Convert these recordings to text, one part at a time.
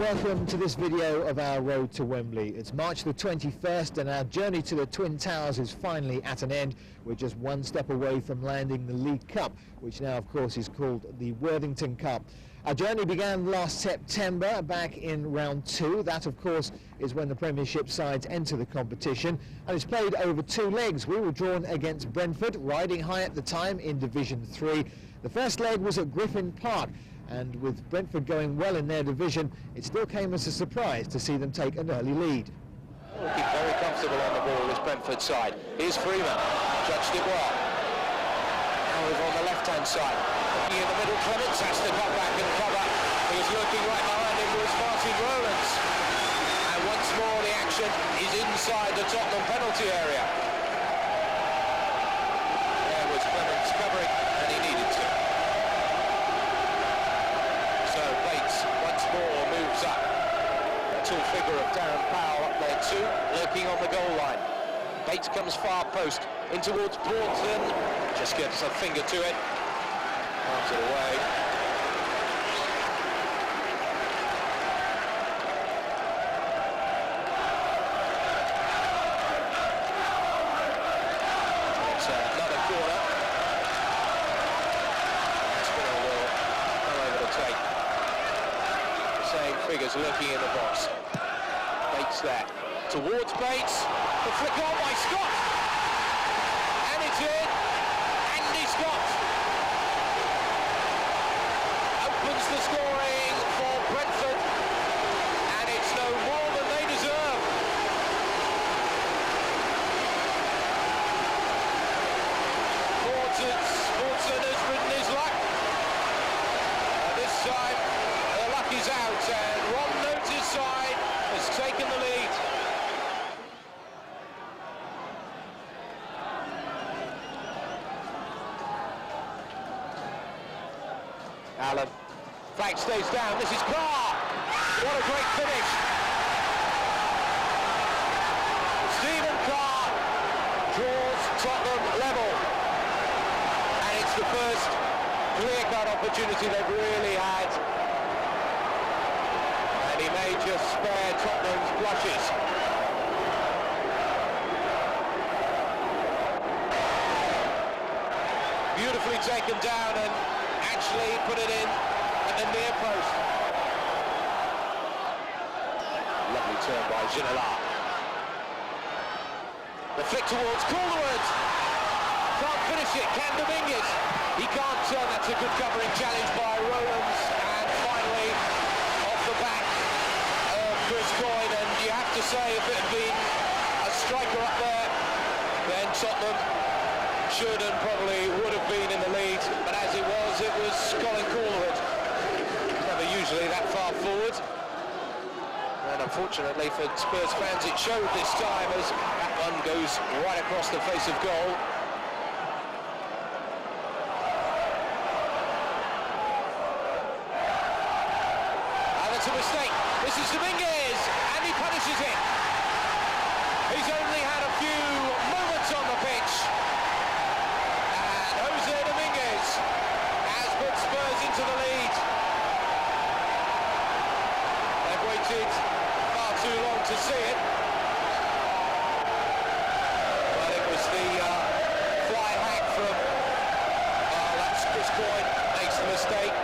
welcome to this video of our road to Wembley. It's March the 21st and our journey to the Twin Towers is finally at an end. We're just one step away from landing the League Cup, which now of course is called the Worthington Cup. Our journey began last September, back in round 2. That of course is when the Premiership sides enter the competition, and it's played over 2 legs. We were drawn against Brentford, riding high at the time in Division 3. The first leg was at Griffin Park, and with Brentford going well in their division, it still came as a surprise to see them take an early lead. Looking very comfortable on the ball, this Brentford side. Here's Freeman, judged it well. Now over on the left-hand side. Looking in the middle, Clements has to come back and cover. He's looking right behind him was Martin Rowlands. And once more the action is inside the Tottenham penalty area. There was Clements covering, and he needed to. So Bates once more moves up. A tall figure of Darren Powell up there too, lurking on the goal line. Bates comes far post in towards Broughton, just gets a finger to it, arms it away. It's another corner. Spinner will come over to take. Same figures lurking in the box. Bates there, towards Bates, the flick on by Scott, and it's in. Andy Scott opens the scoring for Brentford, and it's no more than they deserve. Morton has ridden his luck. This time the luck is out, and Ron Notice's side has taken the lead. Allen, flag stays down, this is Carr, what a great finish. Stephen Carr draws Tottenham level, and it's the first clear-cut opportunity they've really had, and he may just spare Tottenham's blushes. Beautifully taken down and actually put it in at the near post. Lovely turn by Ginola. The flick towards Calderwood. Can't finish it, can Dominguez? He can't turn, that's a good covering challenge by Rowlands. And finally, off the back of Chris Coyne. And you have to say, if it had been a striker up there, then Tottenham should and probably would have been in the lead, but as it was Colin Calderwood. Never usually that far forward, and unfortunately for Spurs fans it showed this time, as that one goes right across the face of goal. And it's a mistake. This is Dominguez, and he punishes it. He's only had a few moments on the pitch. Dominguez has put Spurs into the lead. They've waited far too long to see it. But it was the fly hack from, that's Chris Coyne, makes the mistake.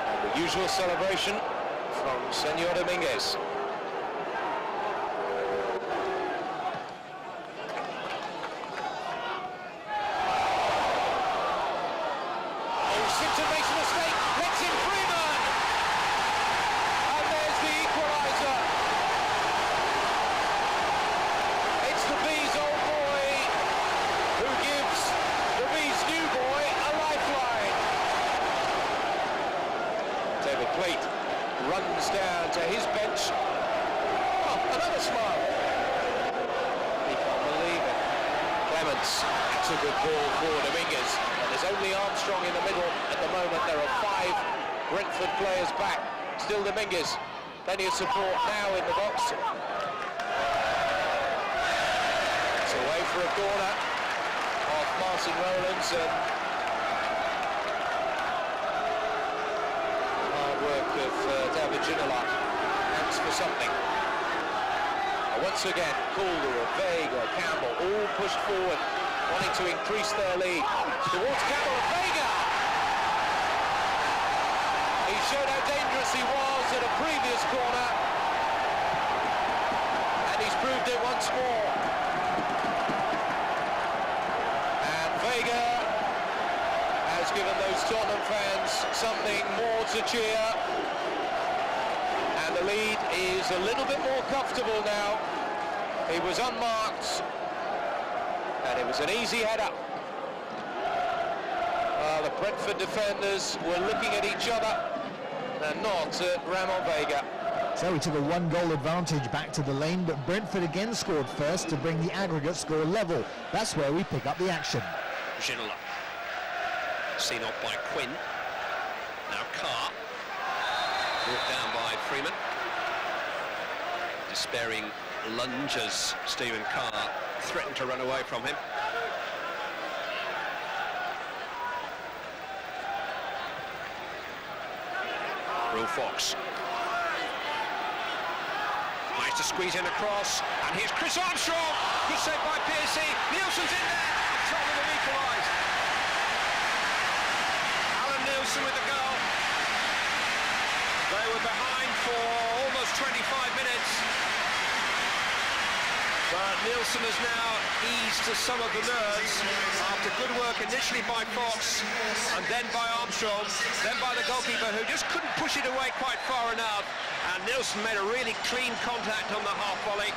And the usual celebration from Senor Dominguez. Runs down to his bench. Oh, another smile. He can't believe it. Clements, that's a good ball for Dominguez. And there's only Armstrong in the middle at the moment. There are 5 Brentford players back. Still Dominguez. Plenty of support now in the box. It's away for a corner off Martin Rowlands, and David Ginola hands for something. Once again, Calder, Vega, Campbell, all pushed forward, wanting to increase their lead. Towards Campbell and Vega! He showed how dangerous he was at a previous corner, and he's proved it once more. And Vega has given those Tottenham fans something more to cheer. And the lead is a little bit more comfortable now. He was unmarked, and it was an easy header. The Brentford defenders were looking at each other and not at Ramon Vega. So we took a 1-goal advantage back to the lane, but Brentford again scored first to bring the aggregate score level. That's where we pick up the action. Ginola, seen off by Quinn. Now Carr, brought down by Freeman. Despairing lunge as Stephen Carr threatened to run away from him. Will Fox managed to squeeze in a cross, and here's Chris Armstrong. Good save by Piercy. Nielsen's in there. Tottenham have equalised. Alan Nielsen with the goal. They were behind for almost 25 minutes. But Nielsen has now eased to some of the nerves after good work initially by Fox and then by Armstrong, then by the goalkeeper who just couldn't push it away quite far enough. And Nielsen made a really clean contact on the half volley.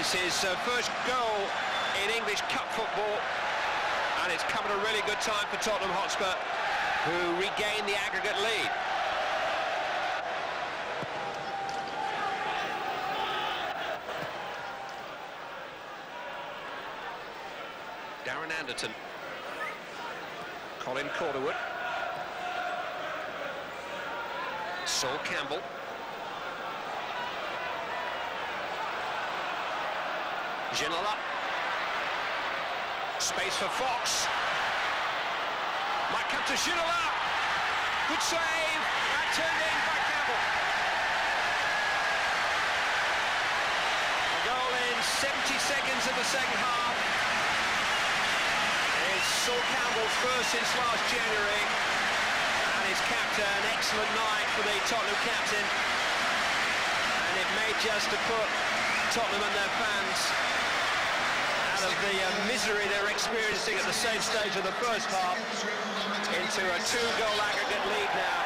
It's his first goal in English Cup football, and it's come at a really good time for Tottenham Hotspur, who regain the aggregate lead. Darren Anderton, Colin Calderwood, Sol Campbell, Ginola, space for Fox, might come to Ginola, good save, and turned in by Campbell. A goal in 70 seconds of the second half. It's Sol Campbell's first since last January, and he's capped an excellent night for the Tottenham captain, and it may just have put Tottenham and their fans out of the misery they're experiencing at the same stage of the first half into a 2-goal aggregate lead now.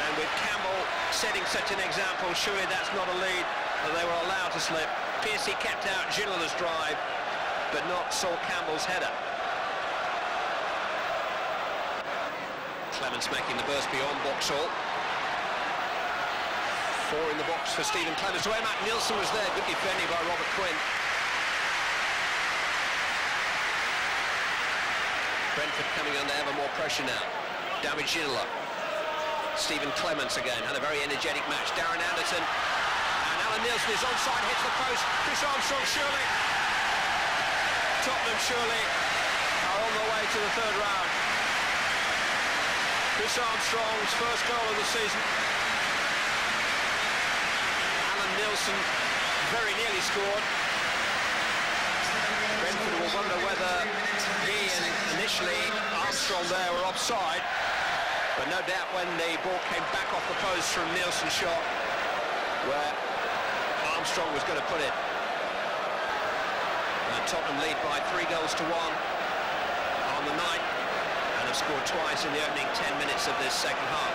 And with Campbell setting such an example, surely that's not a lead that they were allowed to slip. Piercy kept out Ginola's drive, but not Sol Campbell's header. Clements making the burst beyond Boxall. 4 in the box for Stephen Clements. Where Matt Nielsen was there, good defending by Robert Quinn. Brentford coming under ever more pressure now. David Ginola. Stephen Clements again, had a very energetic match. Darren Anderton. And Alan Nielsen is onside, hits the post. Chris Armstrong surely. Tottenham surely are on the way to the third round. Chris Armstrong's first goal of the season. Alan Nielsen very nearly scored. Brentford will wonder whether he and initially Armstrong there were offside, but no doubt when the ball came back off the post from Nielsen's shot, where Armstrong was going to put it. Tottenham lead by 3 goals to 1 on the night and have scored twice in the opening 10 minutes of this second half.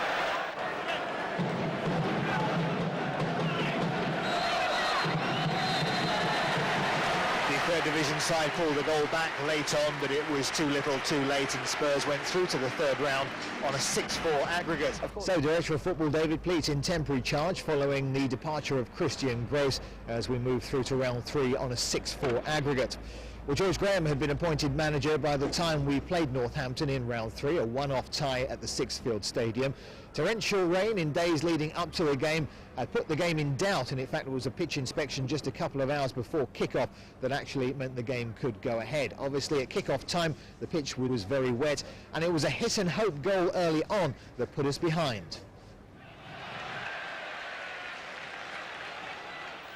The third division side pulled the goal back late on, but it was too little too late, and Spurs went through to the third round on a 6-4 aggregate. So Director of Football David Pleat in temporary charge following the departure of Christian Gross as we move through to round 3 on a 6-4 aggregate. Well, George Graham had been appointed manager by the time we played Northampton in round 3, a one-off tie at the Sixfield Stadium. Torrential rain in days leading up to the game had put the game in doubt, and in fact it was a pitch inspection just a couple of hours before kick-off that actually meant the game could go ahead. Obviously at kick-off time the pitch was very wet, and it was a hit-and-hope goal early on that put us behind.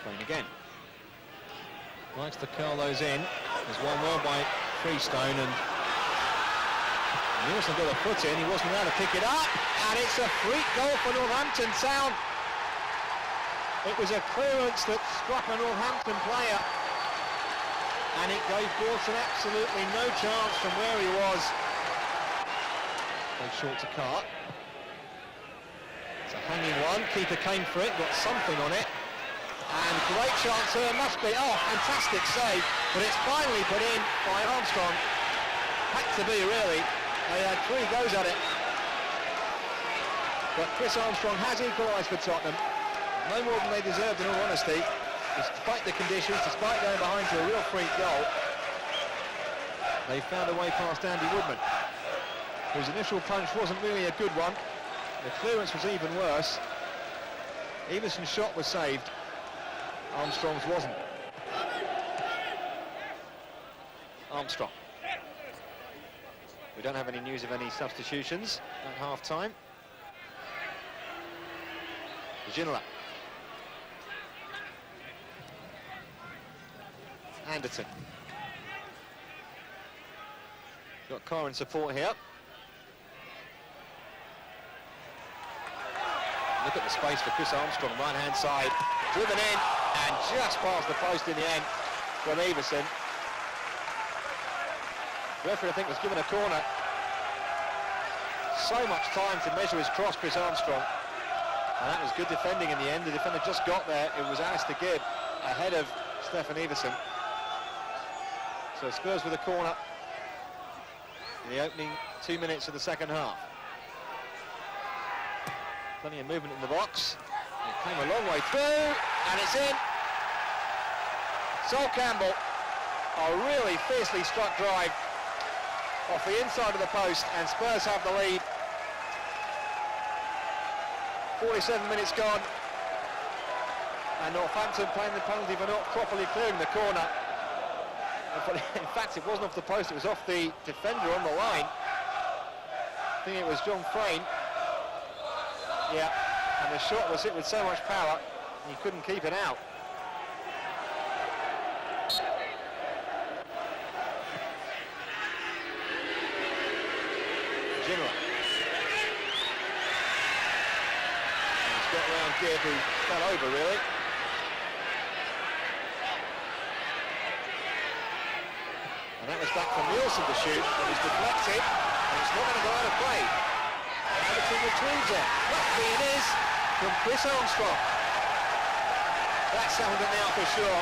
Playing again. Likes to curl those in. There's one well by Freestone, and Nielsen got a foot in. He wasn't allowed to pick it up, and it's a freak goal for Northampton Town. It was a clearance that struck a Northampton player, and it gave Borton absolutely no chance from where he was. Played short to Cart. It's a hanging one. Keeper came for it, got something on it. And great chance here, must be, oh, fantastic save, but it's finally put in by Armstrong. Had to be, really. They had 3 goes at it. But Chris Armstrong has equalised for Tottenham. No more than they deserved, in all honesty, despite the conditions, despite going behind to a real freak goal. They found a way past Andy Woodman, whose initial punch wasn't really a good one. The clearance was even worse. Everson's shot was saved. Armstrong's wasn't. Armstrong. We don't have any news of any substitutions at half-time. Ginola. Anderton. Got Carr in support here. Look at the space for Chris Armstrong, right-hand side. Driven in, and just past the post in the end from Everson. The referee, I think, was given a corner. So much time to measure his cross, Chris Armstrong. And that was good defending in the end. The defender just got there. It was Alistair Gibb ahead of Stefan Everson. So Spurs with a corner in the opening 2 minutes of the second half. Plenty of movement in the box. It came a long way through, and it's in. Sol Campbell, a really fiercely struck drive off the inside of the post, and Spurs have the lead. 47 minutes gone, and Northampton playing the penalty for not properly clearing the corner. In fact, it wasn't off the post, it was off the defender on the line. I think it was John Frayne. Yeah, and the shot was hit with so much power, he couldn't keep it out. Ginola. He's got around Gibb, who fell over, really. And that was back from Nielsen to shoot, but he's deflected, and it's not going to go out of play. Everton retrieves it. Luckily it is from Chris Armstrong. That's settled it now for sure.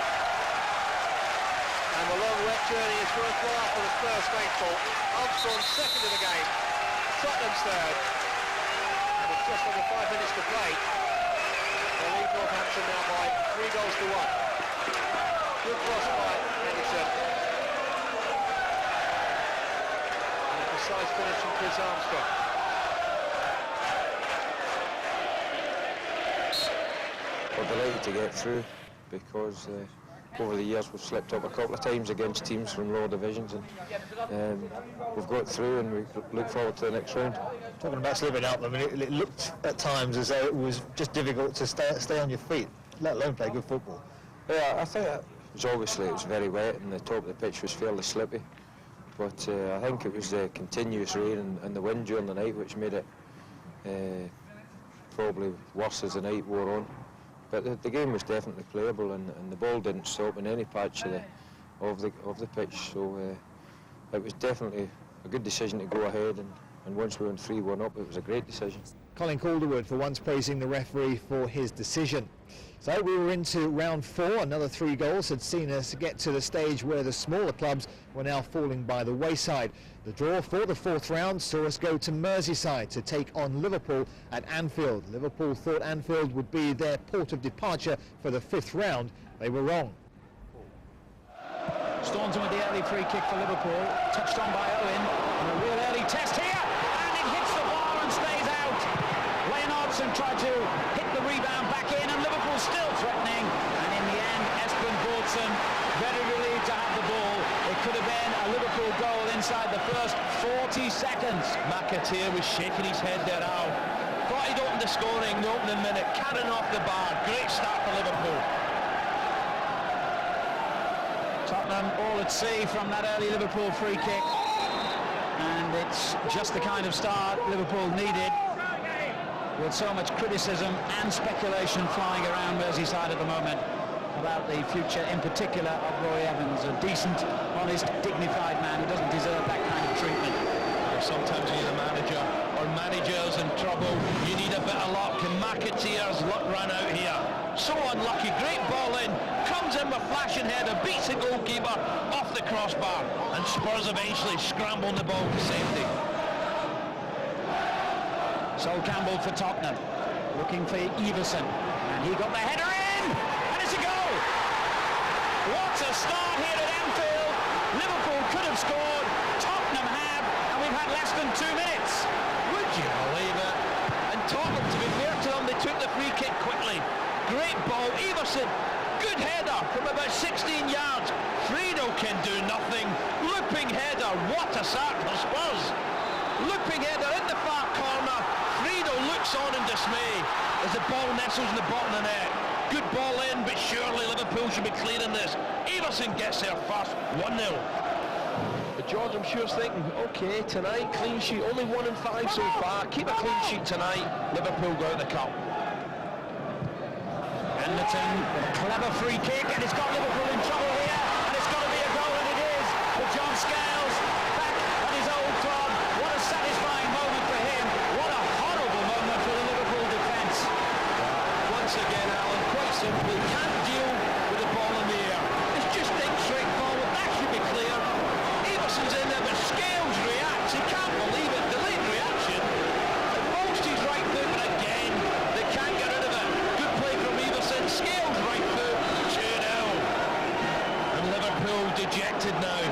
And the long wet journey is worthwhile for the Spurs faithful. Armstrong's second in the game. Tottenham's third. And with just under 5 minutes to play, they lead Northampton now by 3 goals to 1. Good cross by Anderson. And a precise finish from Chris Armstrong. We're delighted to get through because over the years we've slipped up a couple of times against teams from lower divisions, and we've got through, and we look forward to the next round. Talking about slipping up, I mean, it looked at times as though it was just difficult to stay on your feet, let alone play good football. Yeah, I think it was very wet, and the top of the pitch was fairly slippy, but I think it was the continuous rain and the wind during the night which made it probably worse as the night wore on. But the game was definitely playable, and the ball didn't stop in any patch of the pitch, so it was definitely a good decision to go ahead, and once we went 3-1 up, it was a great decision. Colin Calderwood for once praising the referee for his decision. So we were into round 4. Another 3 goals had seen us get to the stage where the smaller clubs were now falling by the wayside. The draw for the 4th round saw us go to Merseyside to take on Liverpool at Anfield. Liverpool thought Anfield would be their port of departure for the 5th round. They were wrong. Staunton with the early free kick for Liverpool, touched on by Owen, and a real early test here, and it hits the bar and stays out. Leonardson tried to hit the rebound back in, and Liverpool still threatening, and in the end, Espen Boortsen very relieved to have the ball. It could have been a Liverpool goal inside the first 40 seconds. McAteer was shaking his head there, Al. Thought he'd opened the scoring, the opening minute, carrying off the bar. Great start for Liverpool. Tottenham all at sea from that early Liverpool free kick, and it's just the kind of start Liverpool needed, with so much criticism and speculation flying around Merseyside at the moment about the future, in particular, of Roy Evans, a decent, honest, dignified man who doesn't deserve that kind of treatment. Sometimes you need a manager, or managers in trouble, you need a bit of luck, and McAteer's luck ran out here. So unlucky, great ball in, comes in with flashing header, beats the goalkeeper off the crossbar, and Spurs eventually scrambling the ball to safety. Sol Campbell for Tottenham, looking for Everson, and he got the header in, and it's a goal! What a start here at Anfield! Liverpool could have scored, Tottenham have, and we've had less than 2 minutes. Would you believe it? And Tottenham, to be fair to them, they took the free kick quickly. Great ball, Everson, good header from about 16 yards. Friedel can do nothing. Looping header, what a start for Spurs. Looping header in the far corner. Friedel looks on in dismay as the ball nestles in the bottom of the net. Good ball in, but surely Liverpool should be clearing this. Everson gets there first, 1-0. But George, I'm sure, is thinking, okay, tonight, clean sheet, only 1 in 5 so far. Keep a clean sheet tonight. Liverpool go out the cup. Anderton with a clever free kick, and it's got Liverpool in trouble here, and it's got to be a goal, and it is, for John Scales back at his old club. What a satisfying moment for him, what a horrible moment for the Liverpool defence. Once again, Alan, quite simply, can't deal with the ball in the air. It's just think straight forward, that should be clear. Everson's in there, but Scales reacts, he can't believe it, delayed reaction. It falls to his right foot, but again, they can't get rid of it. Good play from Everson, Scales right foot, 2-0. And Liverpool dejected now.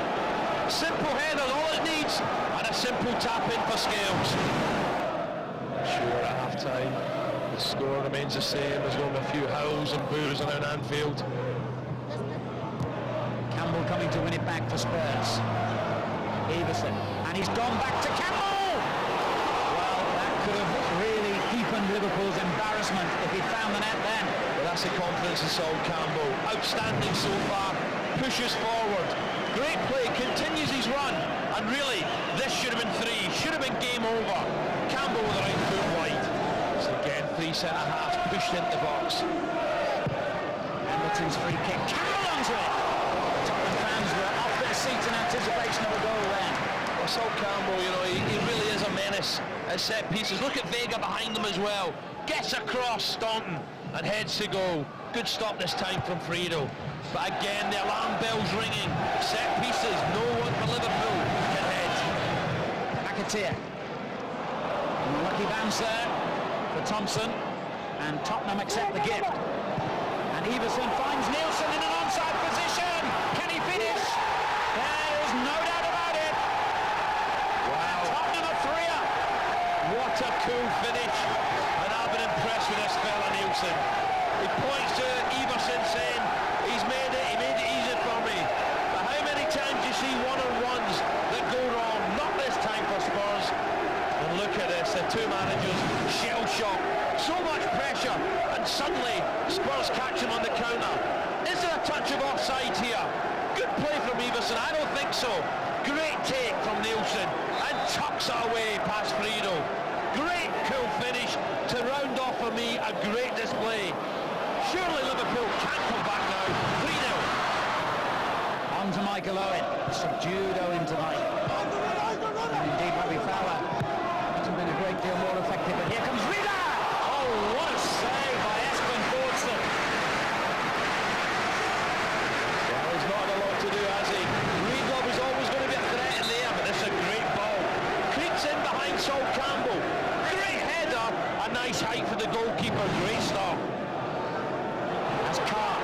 Simple header, all it needs, and a simple tap in for Scales. Sure, at half-time, the score remains the same. There's going to be a few howls and boos around Anfield. Campbell coming to win it back for Spurs. Everson, and he's gone back to Campbell! Well, that could have really deepened Liverpool's embarrassment if he'd found the net then. Well, that's the confidence of Sol Campbell. Outstanding so far, pushes forward. Great play, continues his run, and really, this should have been 3, should have been game over. Campbell with the right foot wide. So again, 3 centre-halves pushed into the box. Anderton's free kick, Campbell onto it! Tottenham fans were off their seats in anticipation of a goal then. Well, Sol Campbell, you know, he really is a menace at set pieces. Look at Vega behind him as well. Gets across Staunton and heads to goal. Good stop this time from Friedel. But again, the alarm bell's ringing. Set pieces, no one for Liverpool can head. McAteer. Lucky bounce there for Thompson, and Tottenham accept the gift. And Everson finds Nielsen in an onside position. Can he finish? There is no doubt about it. Wow. Tottenham are 3-up. What a cool finish. And I've been impressed with this fella, Nielsen. He points to Everson saying, he's made it, he made it easy for me. But how many times do you see one-on-ones that go wrong? Not this time for Spurs. And look at this, the two managers shell-shocked. So much pressure, and suddenly Spurs catch him on the counter. Is there a touch of offside here? Good play from Everson, I don't think so. Great take from Nielsen, and tucks it away past Friedel. Great cool finish to round off for me a great display. Surely Liverpool can't come back now. 3-0. On to Michael Owen. Subdued Owen tonight. And indeed, Bobby Fowler hasn't been a great deal more effective. But here comes Rida! Oh, what a save by Espen Boortsen. Well, he's not had a lot to do, has he? Rida was always going to be a threat in there, but this is a great ball. Creeps in behind Sol Campbell. Great header. A nice height for the goalkeeper. Great start. As Carr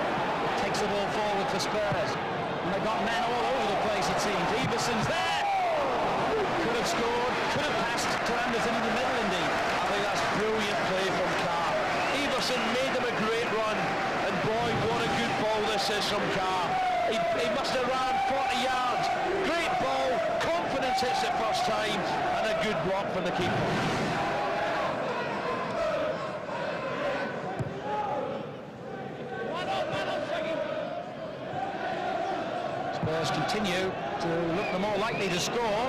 takes the ball forward for Spurs. And they've got men all over the place, it seems. Everson's there. Could have scored, could have passed to Anderson in the middle, indeed. I think that's brilliant play from Carr. Everson made them a great run, and boy, what a good ball this is from Carr. He must have ran 40 yards. Great ball, confidence hits it first time, and a good block from the keeper. Spurs continue to look the more likely to score.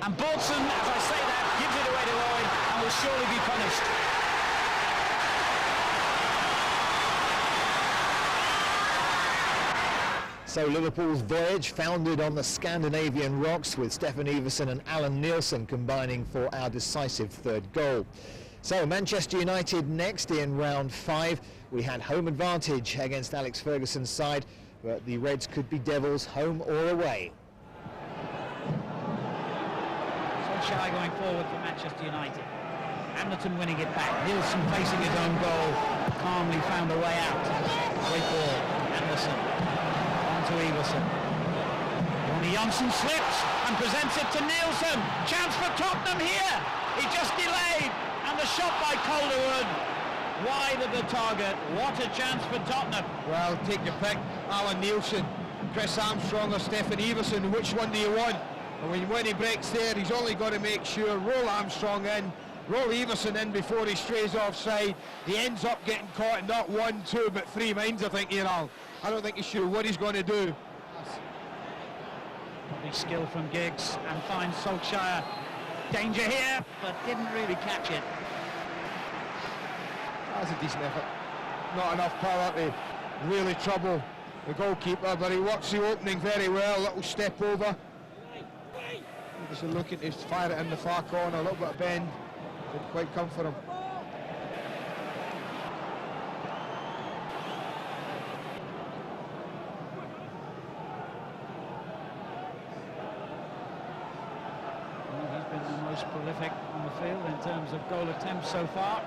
And Bolton, as I say that, gives it away to Owen and will surely be punished. So Liverpool's voyage founded on the Scandinavian rocks, with Stefan Everson and Alan Nielsen combining for our decisive third goal. So Manchester United next in round 5. We had home advantage against Alex Ferguson's side, but the Reds could be devils home or away. Solskjaer going forward for Manchester United. Anderton winning it back. Nielsen facing his own goal. Calmly found a way out. Great ball. Anderson. On to Everson. Ronnie Johnson slips and presents it to Nielsen. Chance for Tottenham here. He just delayed. And the shot by Calderwood. Wide of the target. What a chance for Tottenham. Well, take your pick. Alan Nielsen, Chris Armstrong or Stefan Everson. Which one do you want? And when he breaks there, he's only got to make sure, roll Armstrong in, roll Everson in before he strays offside. He ends up getting caught in not 1, 2, but 3 minds, I think, I don't think he's sure what he's going to do. Lovely skill from Giggs, and finds Solskjaer. Danger here, but didn't really catch it. That's a decent effort. Not enough power to really trouble the goalkeeper, but he works the opening very well. Little step over. Just looking to fire it in the far corner, a little bit of bend. Didn't quite come for him. Well, he's been the most prolific on the field in terms of goal attempts so far.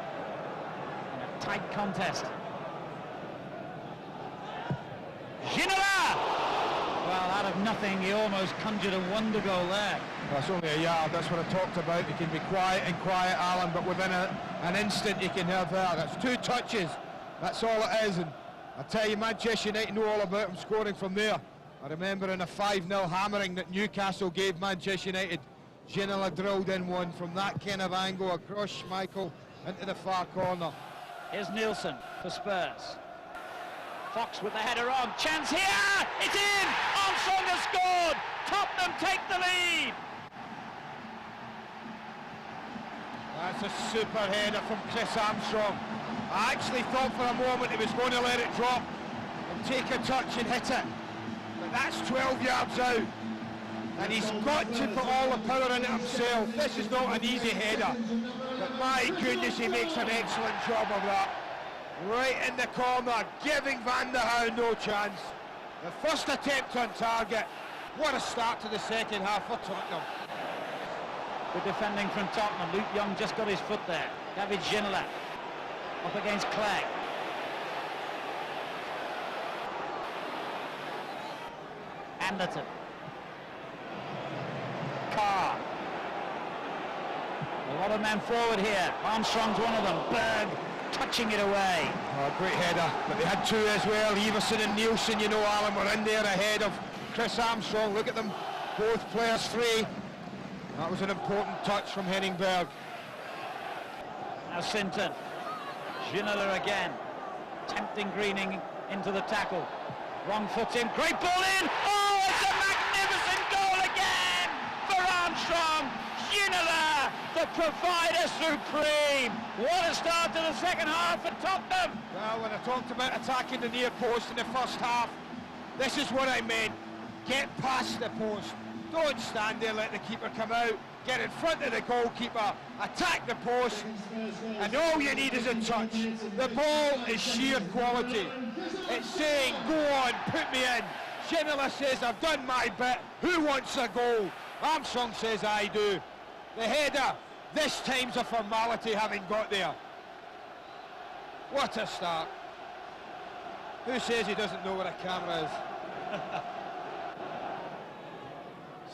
In a tight contest. Ginola! Well, out of nothing, he almost conjured a wonder goal there. That's only a yard, that's what I talked about. He can be quiet, Alan, but within an instant he can have that. That's 2 touches, that's all it is. And I tell you, Manchester United know all about him scoring from there. I remember in a 5-0 hammering that Newcastle gave Manchester United, Ginola drilled in one from that kind of angle across Schmeichel into the far corner. Here's Nielsen for Spurs. Fox with the header on. Chance here! It's in! Armstrong has scored! Tottenham take the lead! That's a super header from Chris Armstrong. I actually thought for a moment he was going to let it drop and take a touch and hit it. But that's 12 yards out. And he's got to put all the power in it himself. This is not an easy header. But my goodness, he makes an excellent job of that. Right in the corner, giving Van der Haan no chance. The first attempt on target. What a start to the second half for Tottenham. Good defending from Tottenham. Luke Young just got his foot there. David Ginola up against Clegg. Anderton. Carr. A lot of men forward here. Armstrong's one of them. Berg touching it away. Oh, great header, but they had 2 as well. Everson and Nielsen, Alan, were in there ahead of Chris Armstrong. Look at them, both players free. That was an important touch from Henning Berg. Now Sinton. Ginola again. Tempting Greening into the tackle. Wrong foot in. Great ball in. Oh, it's a magnificent goal again for Armstrong. Ginola, the provider supreme. What a start to the second half for Tottenham. Well, when I talked about attacking the near post in the first half, this is what I meant. Get past the post. Don't stand there, let the keeper come out. Get in front of the goalkeeper, attack the post, and all you need is a touch. The ball is sheer quality. It's saying, go on, put me in. Ginola says, I've done my bit. Who wants a goal? Armstrong says, I do. The header, this time's a formality having got there. What a start. Who says he doesn't know where a camera is?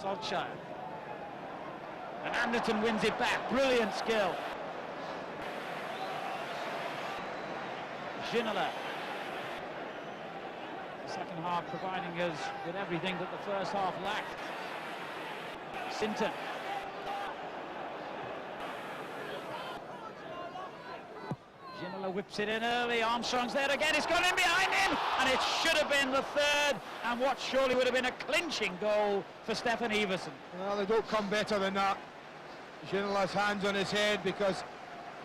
Solskjaer. And Anderton wins it back. Brilliant skill. Ginola. The second half providing us with everything that the first half lacked. Sinton. Ginola whips it in early. Armstrong's there again. It's gone in behind him, and it should have been the third, and what surely would have been a clinching goal for Stefan Everson. Well, they don't come better than that. Ginola's hands on his head, because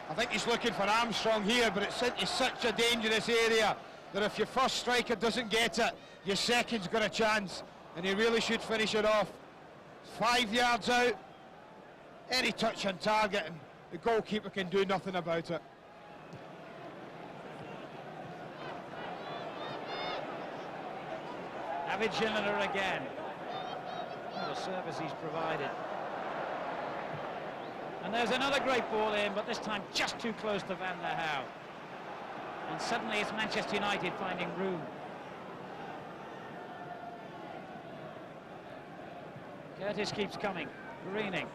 I think he's looking for Armstrong here, but it's into such a dangerous area that if your first striker doesn't get it, your second's got a chance, and he really should finish it off. 5 yards out, any touch on target, and the goalkeeper can do nothing about it. David Ginola again. What a service he's provided. And there's another great ball in, but this time just too close to Van der Hau. And suddenly it's Manchester United finding room. Curtis keeps coming. Greening.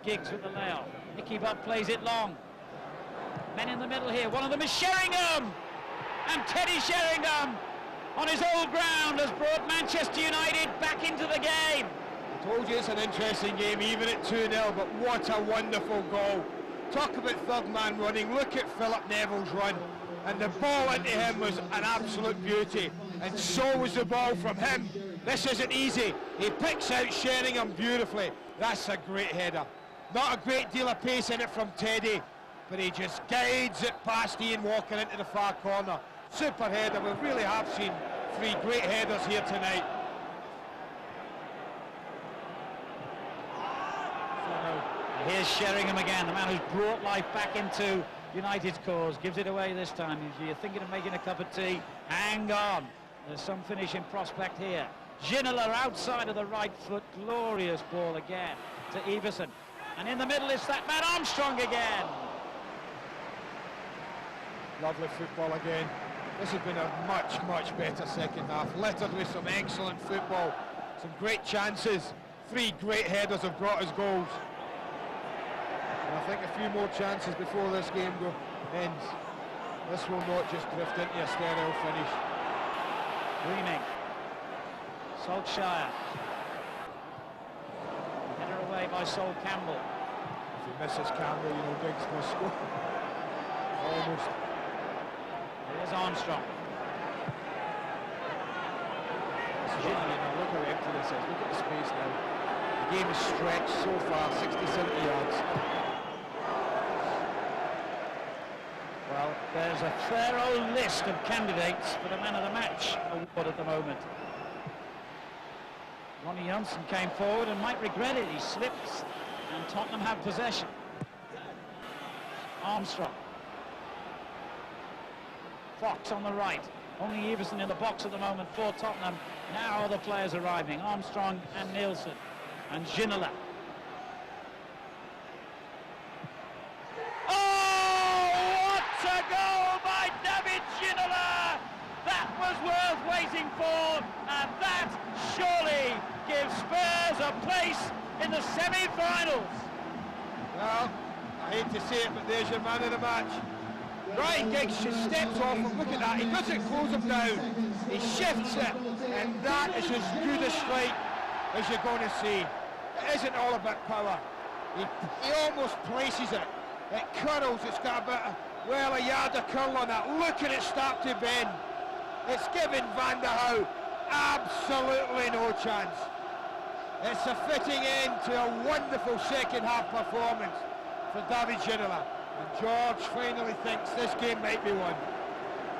Giggs with the layoff. Nicky Butt plays it long. Men in the middle here. One of them is Sheringham! And Teddy Sheringham, on his old ground, has brought Manchester United back into the game. I told you it's an interesting game, even at 2-0, but what a wonderful goal. Talk about third man running. Look at Philip Neville's run. And the ball into him was an absolute beauty. And so was the ball from him. This isn't easy. He picks out Sheringham beautifully. That's a great header. Not a great deal of pace in it from Teddy, but he just guides it past Ian Walker into the far corner. Super header. We really have seen three great headers here tonight. Here's Sheringham again, the man who's brought life back into United's cause. Gives it away this time. If you're thinking of making a cup of tea, hang on. There's some finishing prospect here. Ginola outside of the right foot. Glorious ball again to Everson. And in the middle is that man Armstrong again. Lovely football again. This has been a much, much better second half. Littered with some excellent football. Some great chances. Three great headers have brought us goals. And I think a few more chances before this game ends. This will not just drift into a sterile finish. Greening. Solskjaer. Header away by Sol Campbell. If he misses Campbell, you know Giggs must score. Almost. Here's Armstrong. Look how empty this is. Look at the space now. The game is stretched so far, 60-70 yards. Well, there's a thorough list of candidates for the Man of the Match award at the moment. Ronnie Johnson came forward and might regret it. He slips, and Tottenham have possession. Armstrong. Fox on the right. Only Everson in the box at the moment for Tottenham. Now other players arriving. Armstrong and Nielsen. And Ginola. Oh, what a goal by David Ginola! That was worth waiting for, and that surely gives Spurs a place in the semi-finals. Well, I hate to say it, but there's your man of the match. Ryan Giggs just steps off and look at that. He doesn't close him down. He shifts it, and that is as good a strike as you're going to see. It isn't all about power. He almost places it. It curls. It's got about a yard of curl on that. Look at it start to bend. It's given Van der Hau absolutely no chance. It's a fitting end to a wonderful second half performance for David Ginola. And George finally thinks this game might be won.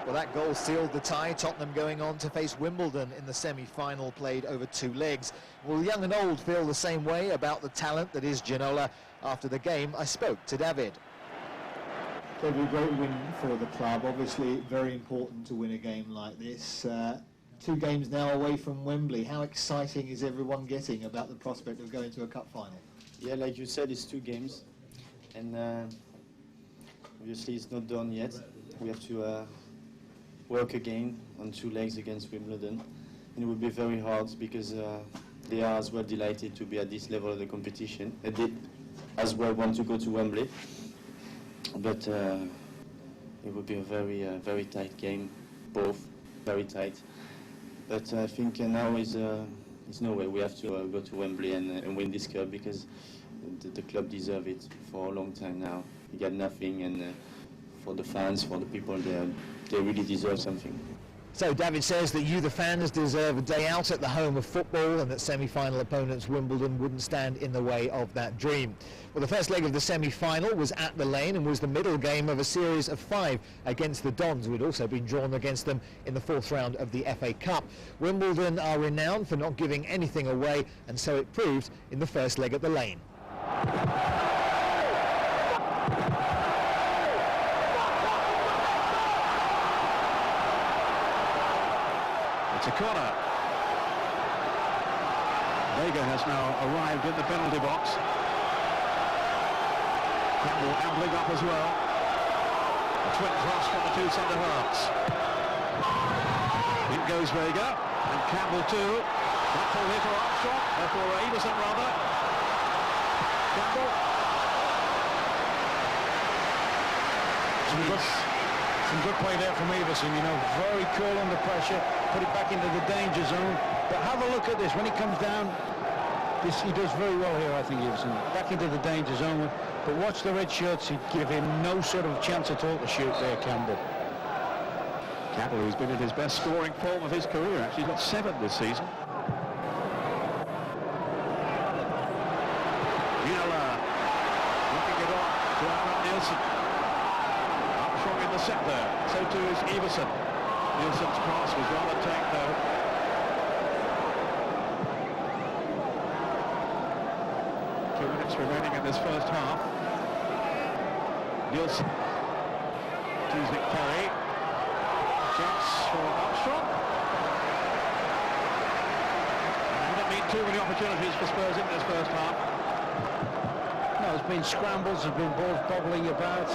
Well, that goal sealed the tie. Tottenham going on to face Wimbledon in the semi-final, played over 2 legs. Will young and old feel the same way about the talent that is Ginola? After the game, I spoke to David. Probably a great win for the club. Obviously, very important to win a game like this. 2 games now away from Wembley. How exciting is everyone getting about the prospect of going to a cup final? Yeah, like you said, it's 2 games. And obviously it's not done yet. We have to work again on 2 legs against Wimbledon. And it will be very hard because they are as well delighted to be at this level of the competition. They did as well want to go to Wembley. But it will be a very tight game, both very tight. But I think now is no way. We have to go to Wembley and win this cup because the club deserves it for a long time now. We got nothing, and for the fans, for the people there, they really deserve something. So David says that you, the fans, deserve a day out at the home of football, and that semi-final opponents Wimbledon wouldn't stand in the way of that dream. Well, the first leg of the semi-final was at the Lane and was the middle game of a series of 5 against the Dons, who had also been drawn against them in the 4th round of the FA Cup. Wimbledon are renowned for not giving anything away, and so it proved in the first leg at the Lane. It's a corner. Vega has now arrived in the penalty box. Campbell ambling up as well. A twin thrust from the 2 centre halves. In goes Vega, and Campbell too. That ball here for Armstrong, for Everson rather. Campbell. Some good play there from Everson, you know, very cool under pressure, put it back into the danger zone. But have a look at this, when he comes down, he does very well here, I think, Everson. Back into the danger zone, but watch the red shirts, he'd give him no sort of chance at all to shoot there, Campbell. Campbell, who's been in his best scoring form of his career, actually he's got 7 this season. Ginola, looking it on to Aaron Nielsen. Armstrong in the set there, so too is Everson. Nielsen's cross was rather tight though. Remaining in this first half. Nielsen. Teasing Perry. Chance for Armstrong. Wouldn't mean too many opportunities for Spurs in this first half. No, there's been scrambles, there's been balls bobbling about.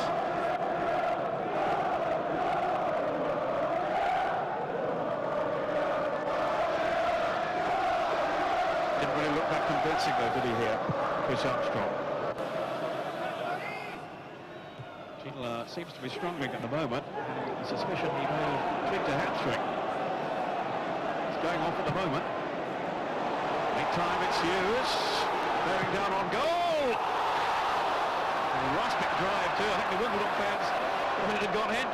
Didn't really look that convincing though, did he here? Chris Armstrong. Ginola seems to be struggling at the moment. A suspicion he may have tweaked a hamstring. It's going off at the moment. Meantime, it's Hughes. Bearing down on goal! And a Rustic drive too. I think the Wimbledon fans thought it had gone in.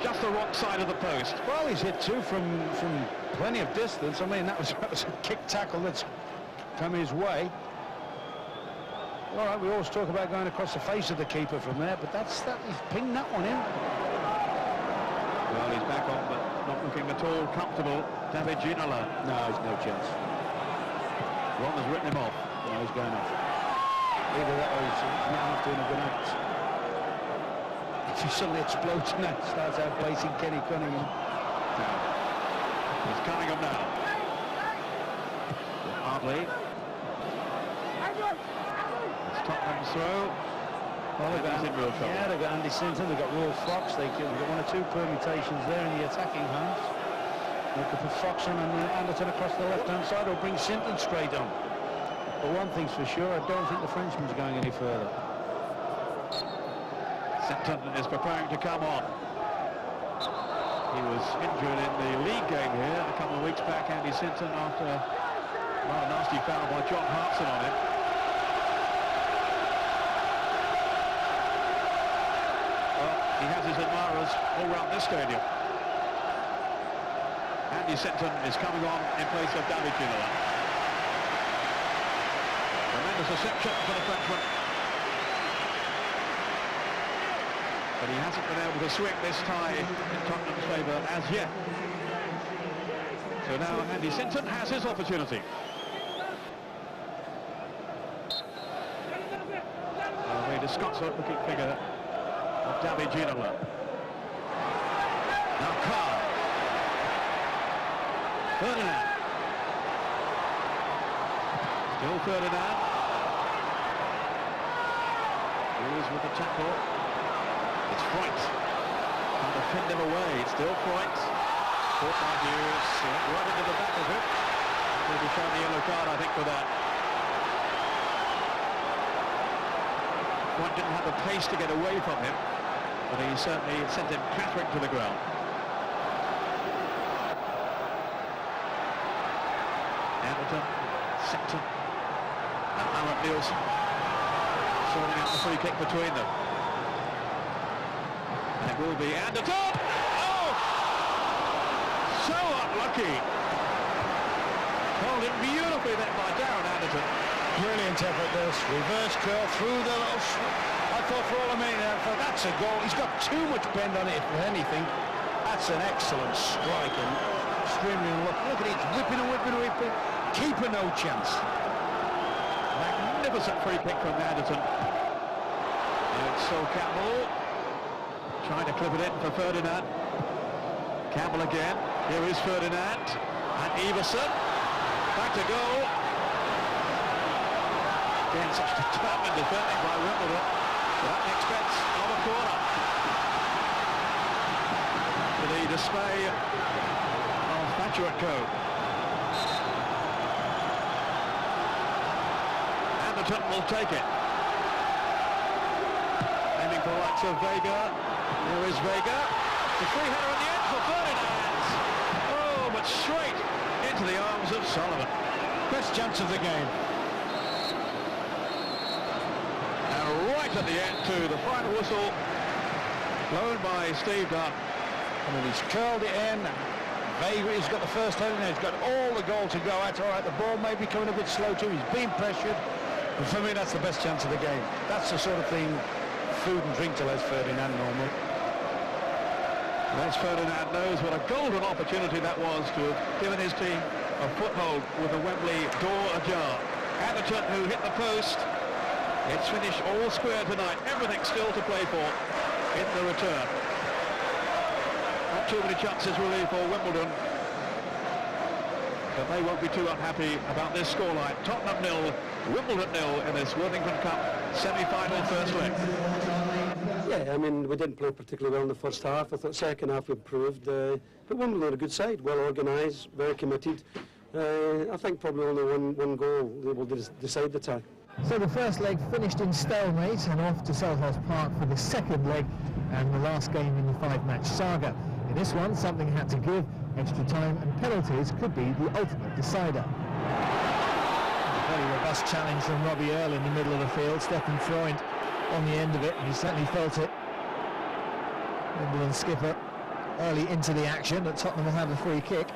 Just the wrong side of the post. Well, he's hit 2 from plenty of distance. I mean, that was a kick tackle that's come his way. All right, we always talk about going across the face of the keeper from there, but he's pinged that one in. Well, he's back on, but not looking at all comfortable. David Ginola. No, he's no chance. Ron has written him off. No, he's going off. Either that or he's not doing a good act. If he suddenly explodes and that starts outplacing Kenny Cunningham. No. He's Cunningham now. Hardly. It's Tottenham's throw. Well, they've got, in real trouble. Yeah, they've got Andy Sinton, they've got Will Fox, they've got 1 or 2 permutations there in the attacking halves. They could put Fox on and Anderton across the left-hand side, or bring Sinton straight on. But one thing's for sure, I don't think the Frenchman's going any further. Sinton is preparing to come on. He was injured in the league game here a couple of weeks back, Andy Sinton, after a nasty foul by John Hartson on him. Well, he has his admirers all around this stadium. Andy Sinton is coming on in place of David Ginola. Tremendous reception for the Frenchman. But he hasn't been able to swing this tie in Tottenham's favour as yet. So now Andy Sinton has his opportunity. A very disconsolate-looking figure of David Ginola. Now Carr. Ferdinand. Still Ferdinand. Lewis with the tackle. It's Freund. Trying to fend him away. It's still Freund. Caught by Hughes. Right into the back of him. He'll be shown the yellow card, I think, for that. Freund didn't have the pace to get away from him, but he certainly sent him clattering to the ground. Anderton, Septon, and Alan Nielsen sorting out the free kick between them. And it will be Anderton! Oh! So unlucky! Hold it beautifully then by Darren Anderton. Brilliant effort this, reverse curl through the little... I thought for all a minute, I thought that's a goal. He's got too much bend on it, if anything. That's an excellent strike and extremely unlucky. Look at it, it's whipping and whipping and whipping. Keeper no chance. Magnificent free kick from Anderton. And it's Sol Campbell trying to clip it in for Ferdinand. Campbell again. Here is Ferdinand and Everson. Back to goal. Again, such determined defending by Wimbledon. At the expense of a corner. To the dismay of Thatcher & Co. Anderton will take it. Aiming for the likes of Vega. Here is Vega. The free header on the end for Ferdinand. Oh, but straight into the arms of Sullivan. Best chance of the game. Right at the end too, the final whistle blown by Steve Dunn. I mean, he's curled it in. Vega, he's got the first header now. He's got all the goal to go at. All right, the ball may be coming a bit slow too. He's being pressured. But for me, that's the best chance of the game. That's the sort of thing food and drink to Les Ferdinand normally. Les Ferdinand knows what a golden opportunity that was to have given his team a foothold with the Wembley door ajar. Anderton, who hit the post. It's finished all square tonight. Everything still to play for in the return. Not too many chances really for Wimbledon, but they won't be too unhappy about this scoreline. Tottenham 0, Wimbledon 0 in this Worthington Cup semi-final first leg. Yeah, I mean, we didn't play particularly well in the first half. I thought second half we improved, but Wimbledon are a good side, well organised, very committed. I think probably only one goal will decide the tie. So the first leg finished in stalemate and off to Selhurst Park for the second leg and the last game in the five-match saga. In this one, something had to give. Extra time and penalties could be the ultimate decider. A very robust challenge from Robbie Earle in the middle of the field. Stefan Freund on the end of it, and he certainly felt it. Wimbledon skipper early into the action, but Tottenham will have a free kick.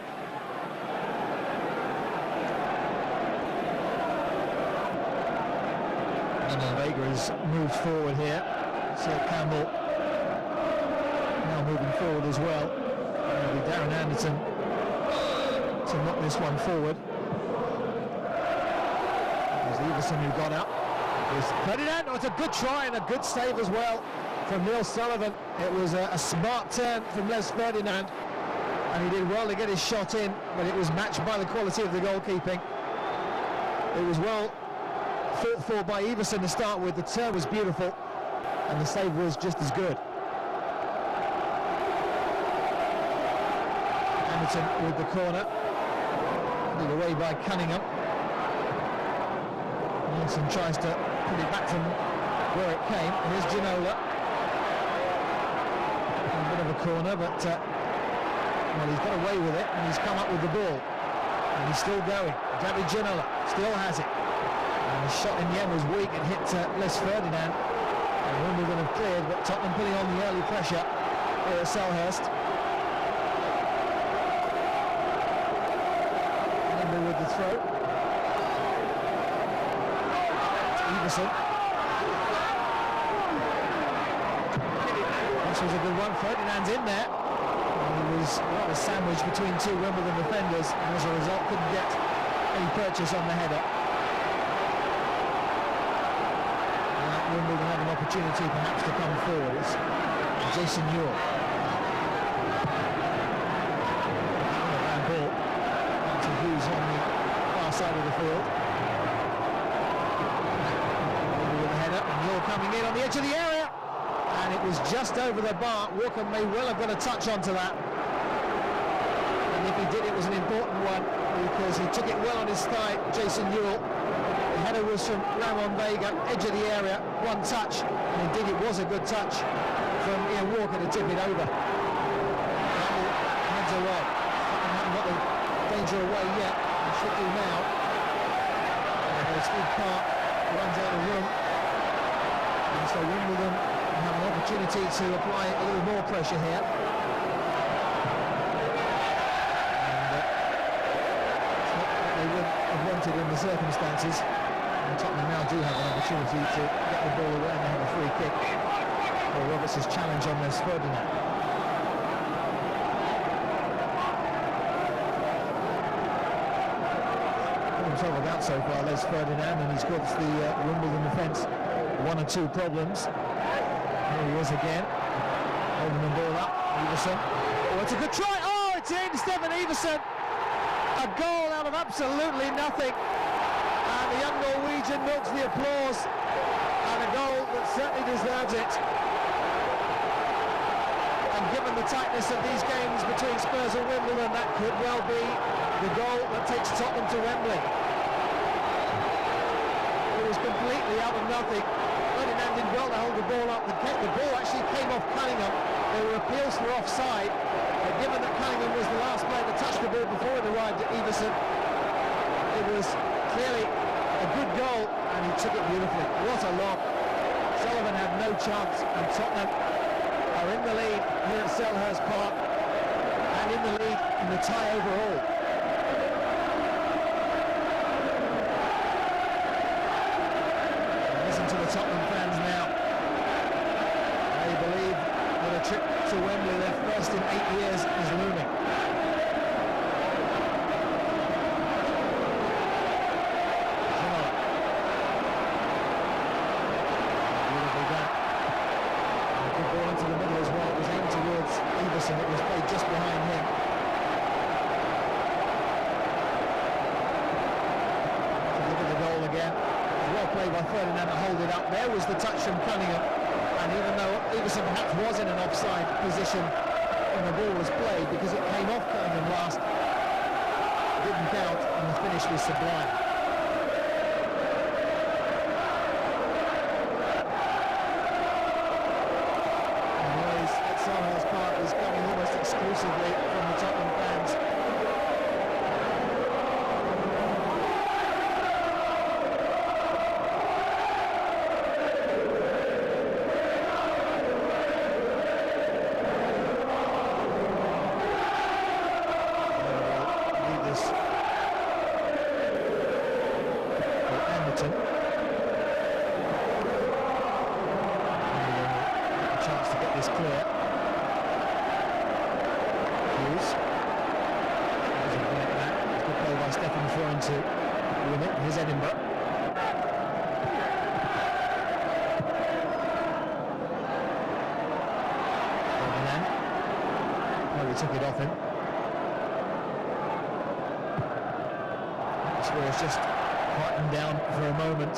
Vega has moved forward here. So Campbell now moving forward as well. It'll be Darren Anderton to knock this one forward. There's Everson who got up. There's Ferdinand. Oh, it's a good try and a good save as well from Neil Sullivan. It was a smart turn from Les Ferdinand, and he did well to get his shot in, but it was matched by the quality of the goalkeeping. It was well fought for by Everson to start with. The turn was beautiful and the save was just as good. Anderton with the corner, put away by Cunningham. Nielsen tries to put it back from where it came, and here's Ginola. A bit of a corner, but well, he's got away with it and he's come up with the ball, and he's still going. David Ginola still has it. And the shot in the end was weak and hit Les Ferdinand. And Wimbledon have cleared, but Tottenham putting on the early pressure here at Selhurst. Nimble with the throw. Everson. This was a good one. Ferdinand's in there. And he was a sandwich between two Wimbledon defenders, and as a result couldn't get any purchase on the header. Wimbledon have an opportunity perhaps to come forward. It's Jason Ewell. Van ball to Hughes on the far side of the field. With the header, and Ewell coming in on the edge of the area. And and it was just over the bar. Walker may well have got a touch onto that, and if he did, it was an important one because he took it well on his thigh, Jason Newell. The header was from Ramon Vega, edge of the area, one touch, and indeed it was a good touch from Ian Walker to tip it over. Hands are on. Tottenham haven't got the danger away yet. They should do now. Steve Clark runs out of the room. And so Wimbledon have an opportunity to apply a little more pressure here. And it's not what they would have wanted in the circumstances. And Tottenham now do have an opportunity to get the ball away and they have a free kick. Well, Roberts' challenge on this Ferdinand. Himself about so far, Les Ferdinand, and he's got the Wimbledon defence one or two problems. Here he is again, holding the ball up. Everson. Oh, it's a good try. Oh, it's in. Stefan Everson. A goal out of absolutely nothing, and the young Norwegian milks the applause, and a goal that certainly deserves it. And given the tightness of these games between Spurs and Wimbledon, that could well be the goal that takes Tottenham to Wembley. It was completely out of nothing. Ferdinand did well to hold the ball up. The ball actually came off Cunningham. There were appeals for offside, but given that Cunningham was the last player to touch the ball before it arrived at Everson, it was clearly a good goal, and he took it beautifully. What a lob. Sullivan had no chance, and Tottenham are in the lead here at Selhurst Park, and in the lead in the tie overall. Listen to the Tottenham fans now. They believe that a trip to Wembley, their first in 8 years, is looming. It was played just behind him. Look at the goal again. Well played by Ferdinand to hold it up. There was the touch from Cunningham, and even though Everson perhaps was in an offside position when the ball was played, because it came off Cunningham last, it didn't count, and the finish was sublime. Exclusively from the Tottenham fans. Lead this for Anderton. A chance to get this clear. Stefan trying to win it. Here's Edinburgh. Ferdinand. Oh, he took it off him. Spurs just quietened down for a moment.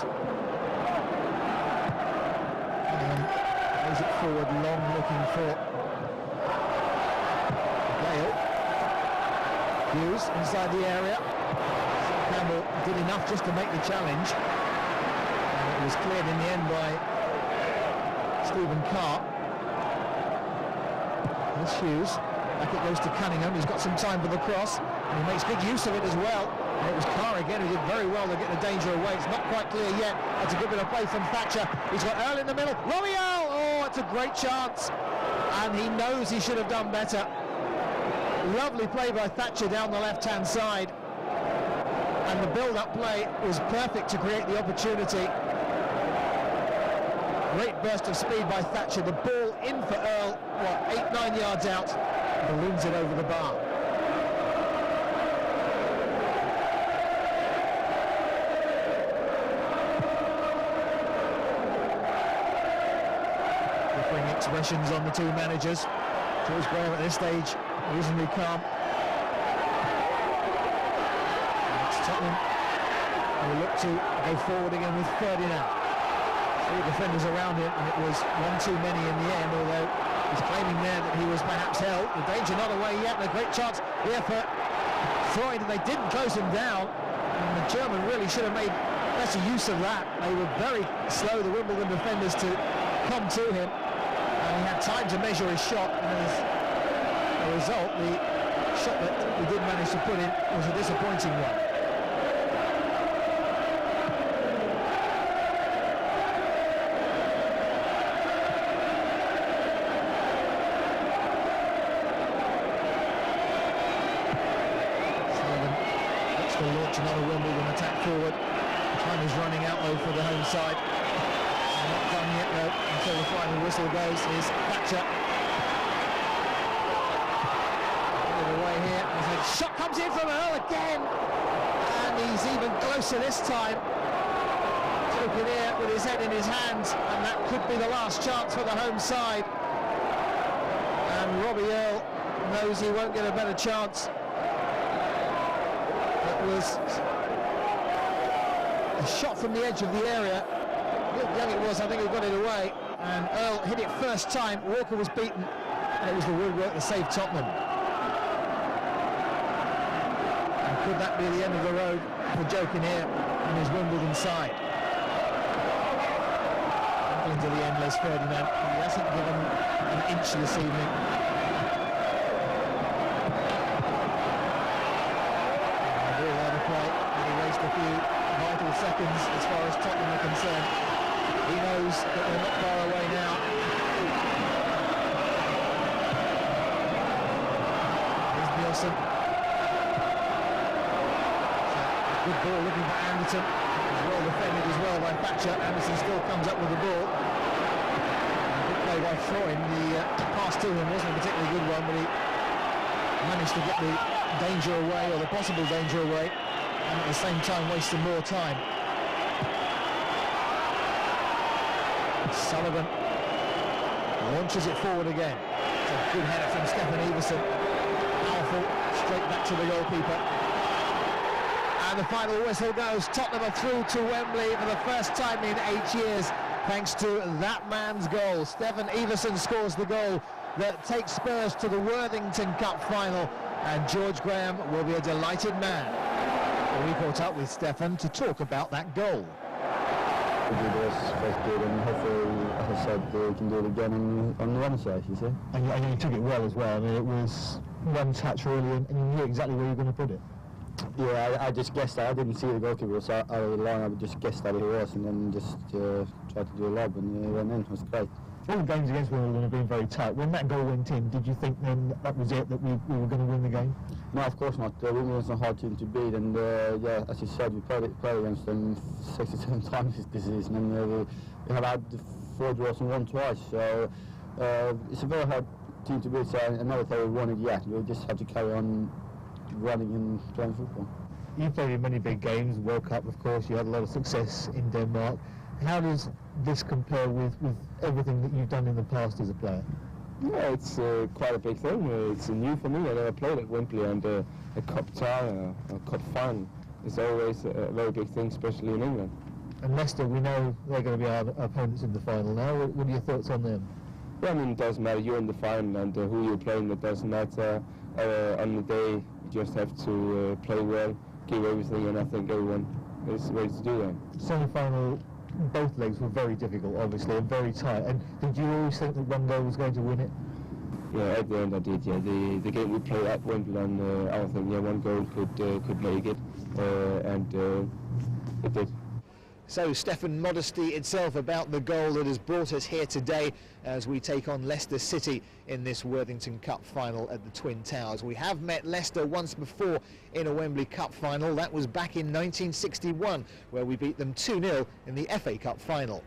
Plays it forward, long looking for Gale. Hughes inside the area. Campbell did enough just to make the challenge, and it was cleared in the end by Stephen Carr. There's Hughes. Back it goes to Cunningham. He's got some time for the cross, and he makes good use of it as well. And it was Carr again who did very well to get the danger away. It's not quite clear yet. That's a good bit of play from Thatcher. He's got Earl in the middle. Royale! Oh, it's a great chance, and he knows he should have done better. Lovely play by Thatcher down the left-hand side, and the build-up play was perfect to create the opportunity. Great burst of speed by Thatcher. The ball in for Earl, 8-9 yards out, balloons it over the bar. Differing expressions on the two managers. George Graham at this stage reasonably calm. And it's Tottenham who look to go forward again with Ferdinand. Three defenders around him, and it was one too many in the end, although he's claiming there that he was perhaps held. The danger not away yet, and a great chance here for Freud. They didn't close him down, and the German really should have made better use of that. They were very slow, the Wimbledon defenders, to come to him, and he had time to measure his shot, and as a result, the shot that he did manage to put in was a disappointing one. Launch another Wimbledon attack forward. Time is running out though for the home side. Not done yet though until the final whistle goes. Here's Thatcher. All the way here. The shot comes in from Earl again, and he's even closer this time. Took it here with his head in his hands, and that could be the last chance for the home side. And Robbie Earl knows he won't get a better chance. Was a shot from the edge of the area. Look young it was, I think he got it away, and Earl hit it first time. Walker was beaten, and it was the woodwork that saved Tottenham. And could that be the end of the road for Joe Kinnear and his Wimbledon side? Into the endless Ferdinand. He hasn't given an inch this evening. A few vital seconds as far as Tottenham are concerned. He knows that they're not far away now. Here's Nielsen. Good ball looking for Anderson. It's well defended as well by Thatcher. Anderson still comes up with the ball. Good play by Freud. The pass to him wasn't a particularly good one, but he managed to get the danger away, or the possible danger away, and at the same time wasting more time. Sullivan launches it forward again. It's a good header from Stefan Everson. Powerful, straight back to the goalkeeper. And the final whistle goes. Tottenham are through to Wembley for the first time in 8 years, thanks to that man's goal. Stefan Everson scores the goal that takes Spurs to the Worthington Cup final, and George Graham will be a delighted man. We caught up with Stefan to talk about that goal. It was first good, and hopefully, as I said, we can do it again on the other side, you see. And you took it well as well. I mean, it was one touch really, and you knew exactly where you were going to put it. Yeah, I just guessed that. I didn't see the goalkeeper, so out of the line I just guessed that he was, and then just tried to do a lob, and he went in. It was great. All the games against Wimbledon have been very tight. When that goal went in, did you think then that was it, that we were going to win the game? No, of course not. Wimbledon's a hard team to beat, and yeah, as you said, we played against them 67 times this season, and we have had 4 draws and 1 twice. So it's a very hard team to beat. So I never thought we won it yet. We just have to carry on running and playing football. You played in many big games, World Cup, of course. You had a lot of success in Denmark. How does this compare with everything that you've done in the past as a player? Yeah, it's quite a big thing. It's new for me. I never played at Wembley, and a cup tie, a cup final is always a very big thing, especially in England. And Leicester, we know they're going to be our opponents in the final now. What are your thoughts on them? Yeah, I mean, it doesn't matter. You're in the final, and who you're playing, it doesn't matter. On the day, you just have to play well, give everything, and I think everyone is ready to do that. Semi-final, both legs were very difficult, obviously, and very tight. And did you always think that one goal was going to win it? Yeah, at the end I did. Yeah, the game we played at Wimbledon, I think one goal could make it, and it did. So, Stefan, modesty itself about the goal that has brought us here today as we take on Leicester City in this Worthington Cup final at the Twin Towers. We have met Leicester once before in a Wembley Cup final. That was back in 1961, where we beat them 2-0 in the FA Cup final.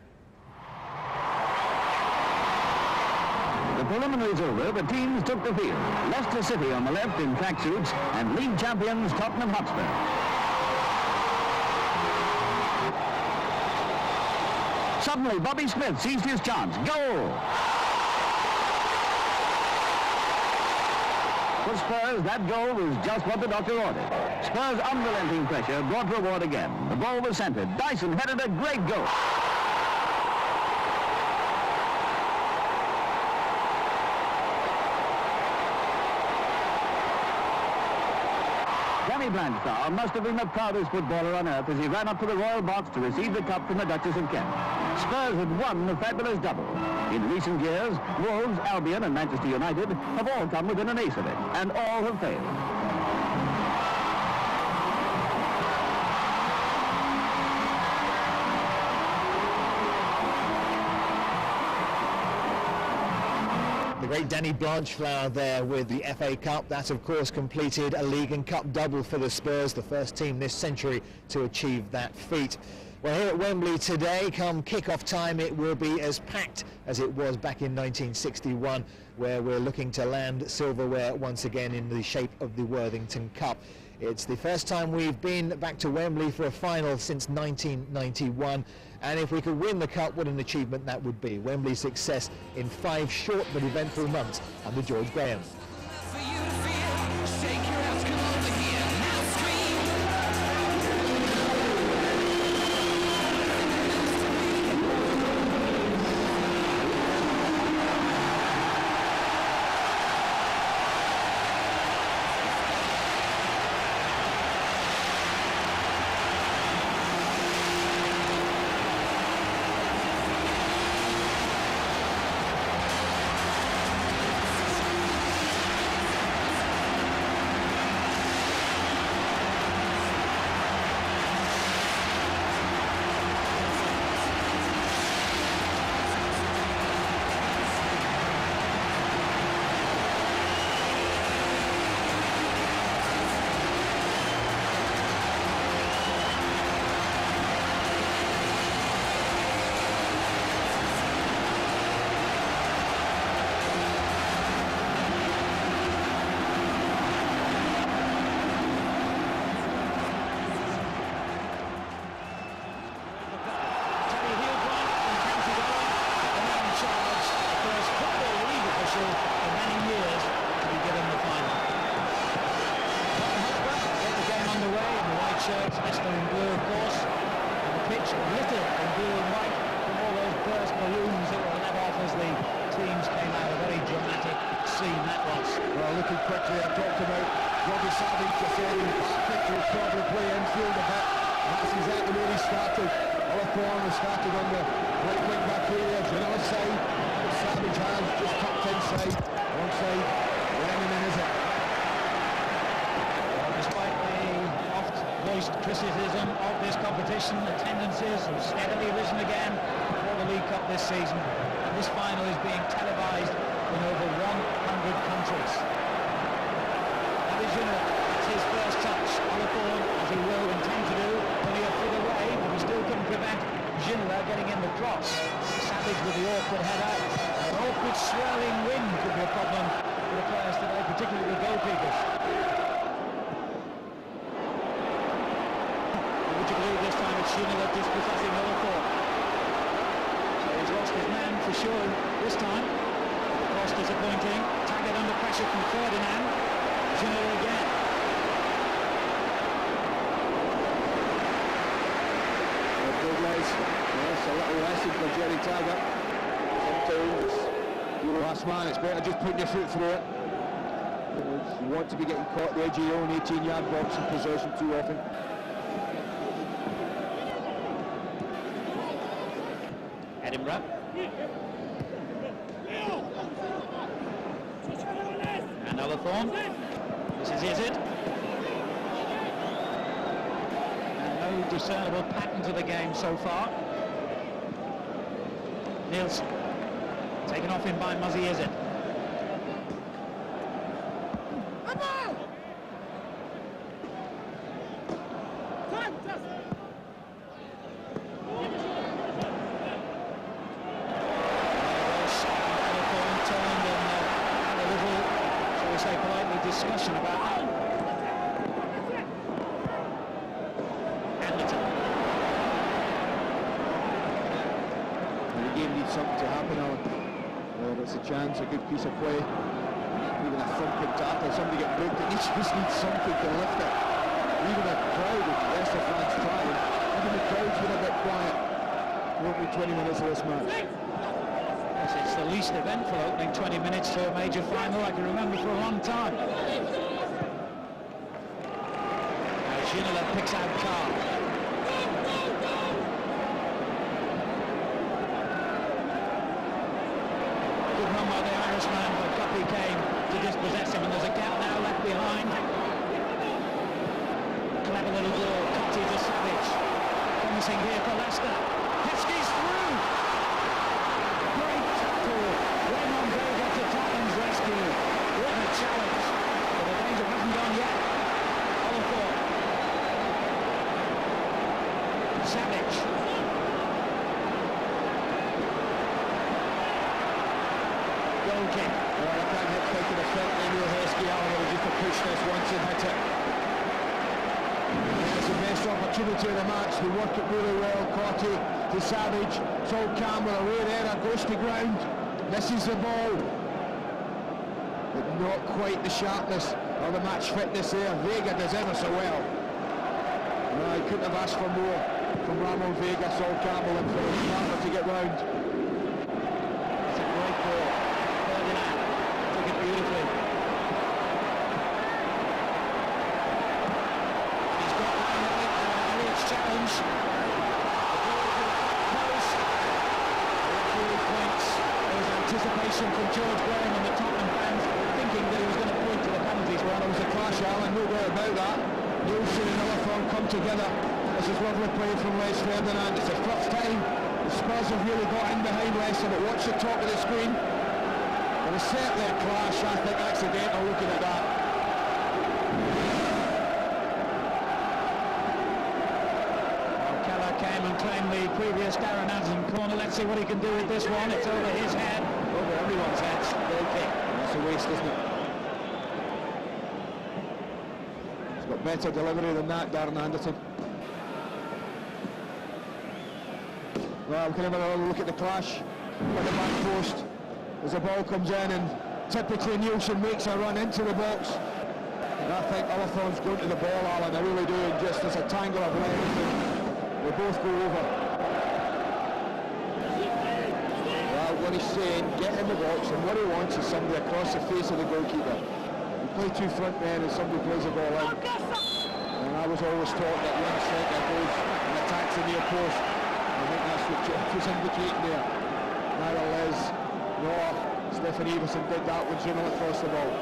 The preliminaries over, the teams took the field. Leicester City on the left in tracksuits, and league champions Tottenham Hotspur. Suddenly, Bobby Smith seized his chance. Goal! For Spurs, that goal was just what the doctor ordered. Spurs' unrelenting pressure brought reward again. The ball was centred. Dyson headed a great goal. Danny Blanchard must have been the proudest footballer on earth as he ran up to the royal box to receive the cup from the Duchess of Kent. Spurs had won the fabulous double. In recent years, Wolves, Albion and Manchester United have all come within an ace of it, and all have failed. The great Danny Blanchflower there with the FA Cup. That, of course, completed a League and Cup double for the Spurs, the first team this century to achieve that feat. Well, here at Wembley today, come kick-off time, it will be as packed as it was back in 1961, where we're looking to land silverware once again in the shape of the Worthington Cup. It's the first time we've been back to Wembley for a final since 1991, and if we could win the Cup, what an achievement that would be. Wembley's success in 5 short but eventful months under George Graham. Shirts, Leicester in blue, of course, and the pitch glittered in blue and white from all those burst balloons that were let off as the teams came out. A very dramatic scene that was. Well, looking quickly, I talked about Robbie Savage just saying he will probably play infield a bit. That's exactly where he started. Oliver started on the right wing back area, Janelle side. Savage has just tucked inside, alongside Lennon, is it? Despite the oft-voiced criticism of this competition, attendances have steadily risen again for the League Cup this season. And this final is being televised in over 100 countries. That is it's his first touch. Oliver, as he will intend to do, only a foot away, but he still couldn't prevent Ginola getting in the cross. Savage with the awkward header. An awkward swirling wind could be a problem for the players today, particularly the goalkeepers. Would you believe this time it's Ginola dispossessing Oliver? So he's lost his man for sure this time. The cross disappointing. Taggart under pressure from Ferdinand. Ginola again. Yes, a little lesson for Jerry Taggart. Sometimes you're the last man, it's better just putting your foot through it. You want to be getting caught at the edge of your own 18-yard box in possession too often. Edinburgh. And Oliver. This is Izzard. And no discernible pattern to the game so far. Nielsen. Taken off him by Muzzy Izzard. Discussion about that. Anderton. The game needs something to happen, Alan. Whether it's a chance, a good piece of play, even a thumping tackle, somebody get booked, it just needs something to lift it. Even a crowd of Leicester fans trying, even the crowd's been a bit quiet. Won't be 20 minutes of this match. It's the least eventful opening 20 minutes to a major final I can remember for a long time. kicks out Carr. Good run by the Irishman, but Guppy came to dispossess him, and there's a gap now left behind. Clever little ball, Cotty to Savage. Promising here for Leicester. Heskey's through! Great tackle. Raymond Vega to Tottenham's rescue. What a challenge. But the danger hasn't gone yet. Oliver. Savage. Goal kick. Well, I can't hit quick to the front end of Heskey. Oliver just to push this once and hit it. It's the best opportunity of the match. They work it really well. Cotty to Savage. Sol Campbell away there. Goes to ground. Misses the ball. But not quite the sharpness or the match fitness there. Vega does ever so well. No, I couldn't have asked for more from Ramon Vega, Sol Campbell, and for his partner to get round. It's a great ball. Ferdinand took it beautifully. He's got Elliott's challenge. The ball to the post. The referee points. There was anticipation from George Graham and the Tottenham fans thinking that he was going to point to the penalties. Well, there was a clash, Alan, no doubt about that. Nielsen and Oliphant come together. This is lovely play from Les Ferdinand. It's the first time the Spurs have really got in behind Leicester, but watch the top of the screen. There was certainly a clash, I think, accidental looking at that. Well, Keller came and claimed the previous Darren Adams corner. Let's see what he can do with this one. It's over his head, over everyone's heads. Goal kick. That's a waste, isn't it? He's got better delivery than that, Darren Anderson. Well, we can have a look at the clash at the back post as the ball comes in, and typically Nielsen makes a run into the box. And I think Oliphant's going to the ball, Alan, I really do, and just as a tangle of length, and they both go over. Well, what he's saying, get in the box, and what he wants is somebody across the face of the goalkeeper. You play two front men and somebody plays the ball in. And I was always taught that one striker goes and attacks the near post. I think that's what George was indicating there. Neither Les nor Stefan Everson did that when Zuma across the ball.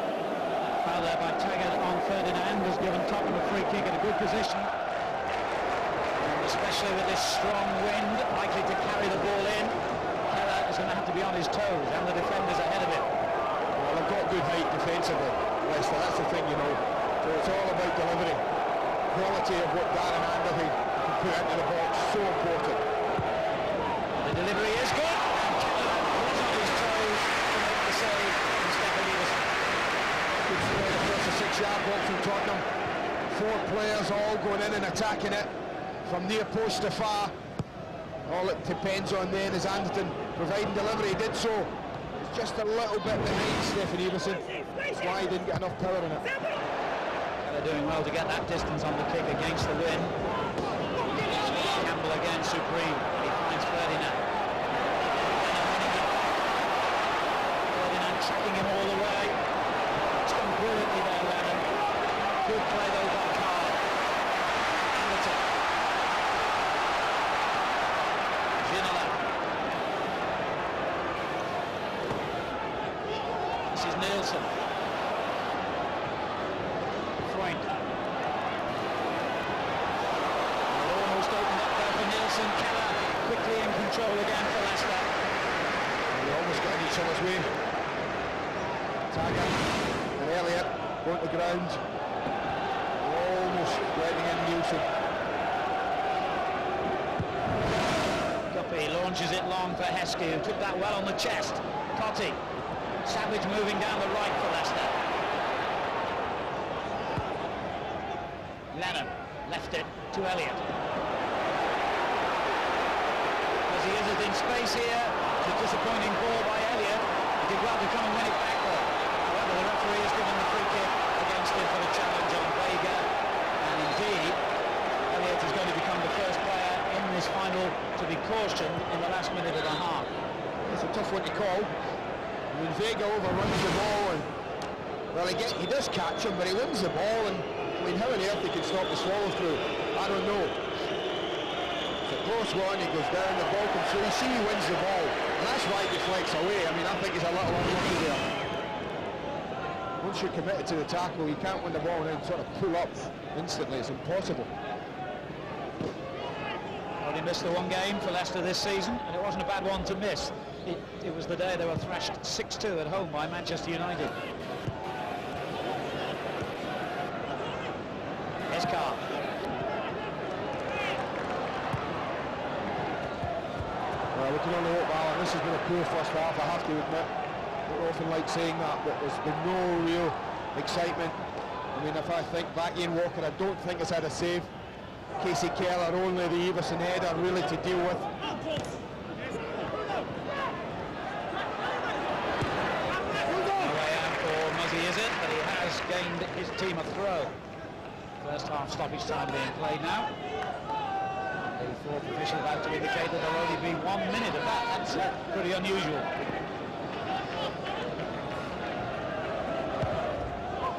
Foul there by Taggart on Ferdinand has given Tottenham a free kick in a good position. And especially with this strong wind, likely to carry the ball in. Keller is going to have to be on his toes, and the defenders ahead of him. Well, they've got good height defensively, Leicester, that's the thing, you know. So it's all about delivery. Quality of what Darren Anderson can put into the box, so important. The delivery is good. Keller was on his toes to make the save from Stefan Everson. Good throw across the 6-yard box from Tottenham. 4 players all going in and attacking it from near post to far. All it depends on then is Anderton providing delivery. He did so. It's just a little bit behind Stefan Everson. That's why he didn't get enough power in it. They're doing well to get that distance on the kick against the wind. Campbell again supreme. He finds Ferdinand. Ferdinand tracking him all the way. It's gone brilliantly there, Lennon. Good play though by Carr. Anderton. Ginola. This is Nielsen. Keller quickly in control again for Leicester. They almost got in each other's way. Taggart and Elliott going to ground. Almost letting in Nielsen. Guppy launches it long for Heskey, who took that well on the chest. Cotty. Savage moving down the right for Leicester. Lennon left it to Elliott. He is in space here. It's a disappointing ball by Elliott. He did well to come and win it back though. However, the referee has given the free kick against him for the challenge on Vega. And indeed, Elliott is going to become the first player in this final to be cautioned in the last minute and a half. It's a tough one to call. I mean, Vega overruns the ball, and well, he does catch him, but he wins the ball, and I mean, how on earth he can stop the swallow through? I don't know. It's a close one, he goes down, the ball comes through, you see he wins the ball, and that's why he deflects away. I mean, I think he's a little unlucky there. Once you're committed to the tackle, you can't win the ball and then sort of pull up instantly. It's impossible. Well, they missed the one game for Leicester this season, and it wasn't a bad one to miss. It was the day they were thrashed 6-2 at home by Manchester United. Here's Carr. We can only hope, Alan, this has been a poor first half, I have to admit. I often like saying that, but there's been no real excitement. I mean, if I think back Ian Walker, I don't think has had a save. Casey Keller, only the Everson header really to deal with. Is it, but he has gained his team a throw. First half stoppage time being played now. The fourth official about to indicate that there'll only be 1 minute of that. That's pretty unusual.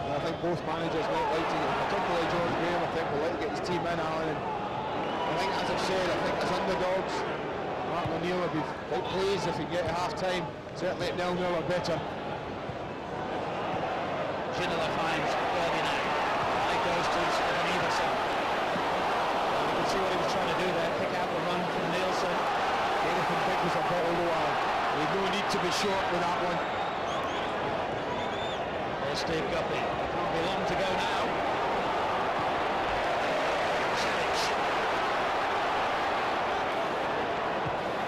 I think both managers might like to, particularly George Graham, I think will like to get his team in, Alan. And I think, as I've said, I think as underdogs, Martin O'Neill would be quite pleased if he get a half-time, certainly at 0-0 or better. Ginola finds Ferdinand. It goes to Stephen Everson. Well, you can see what he was trying to do there, pick out the run from Nielsen. Anything big was a bottle of wine. There's no need to be short with that one. There's Steve Guppy. Can't be long to go now.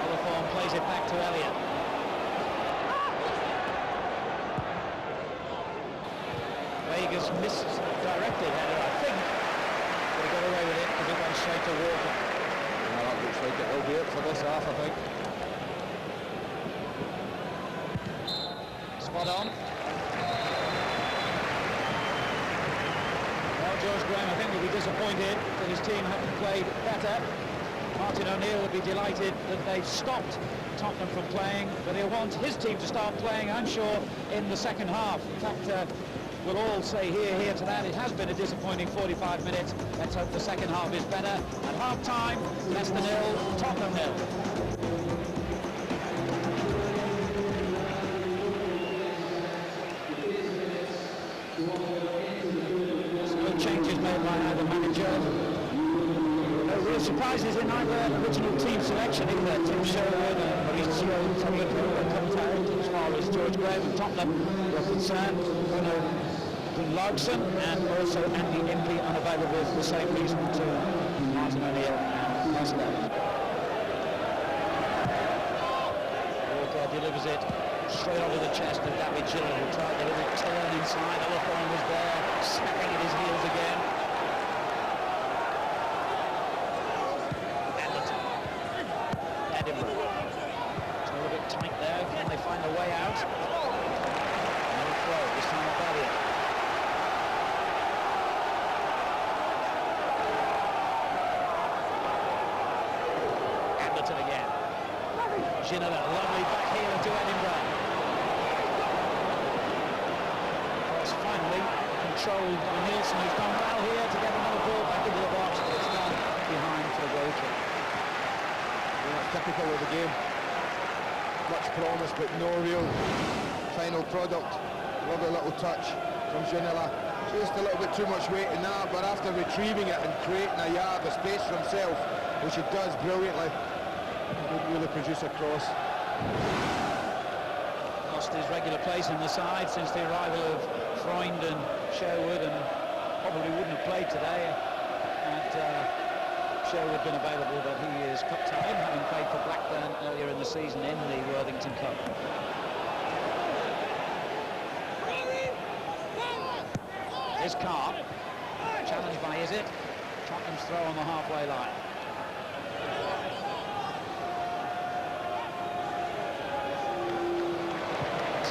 Oliphorn plays it back to Elliott. Vegas misdirected header, I think, but he got away with it because it went straight to Walker. Well, that looks like it will be it for this half, I think. Spot on. Well, George Graham, I think, will be disappointed that his team haven't played better. Martin O'Neill will be delighted that they've stopped Tottenham from playing, but he'll want his team to start playing, I'm sure, in the second half. In fact, we'll all say here to that. It has been a disappointing 45 minutes. Let's hope the second half is better. At half-time, Leicester 0, Tottenham 0. Some good changes made by either manager. No real surprises in either original team selection either. Tim Sherwood and Mauricio Tolentino as far as George Graham and Tottenham were concerned. Largson and also Andy Impey unavailable for the same reason to Martin O'Neill and Leicester. Walker delivers it straight onto the chest of David Ginola, who tried to turn inside. Oliphorn was there, snapping at his heels again. Anderton. Edinburgh. It's a little bit tight there. Can they find a way out? No throw, this time Badia. Ginola, lovely back heel to Edinburgh. Cross finally controlled by Nielsen, who's done well here to get another ball back into the box. It's done behind for the goal kick. Yeah, typical of the game. Much promise, but no real final product. Lovely little touch from Ginola. Just a little bit too much weight in that, but after retrieving it and creating a yard of space for himself, which he does brilliantly, didn't really produce a cross. Lost his regular place in the side since the arrival of Freund and Sherwood, and probably wouldn't have played today had Sherwood been available, but he is cup time, having played for Blackburn earlier in the season in the Worthington Cup. Here's Carr, challenged by Is it? Tottenham's throw on the halfway line.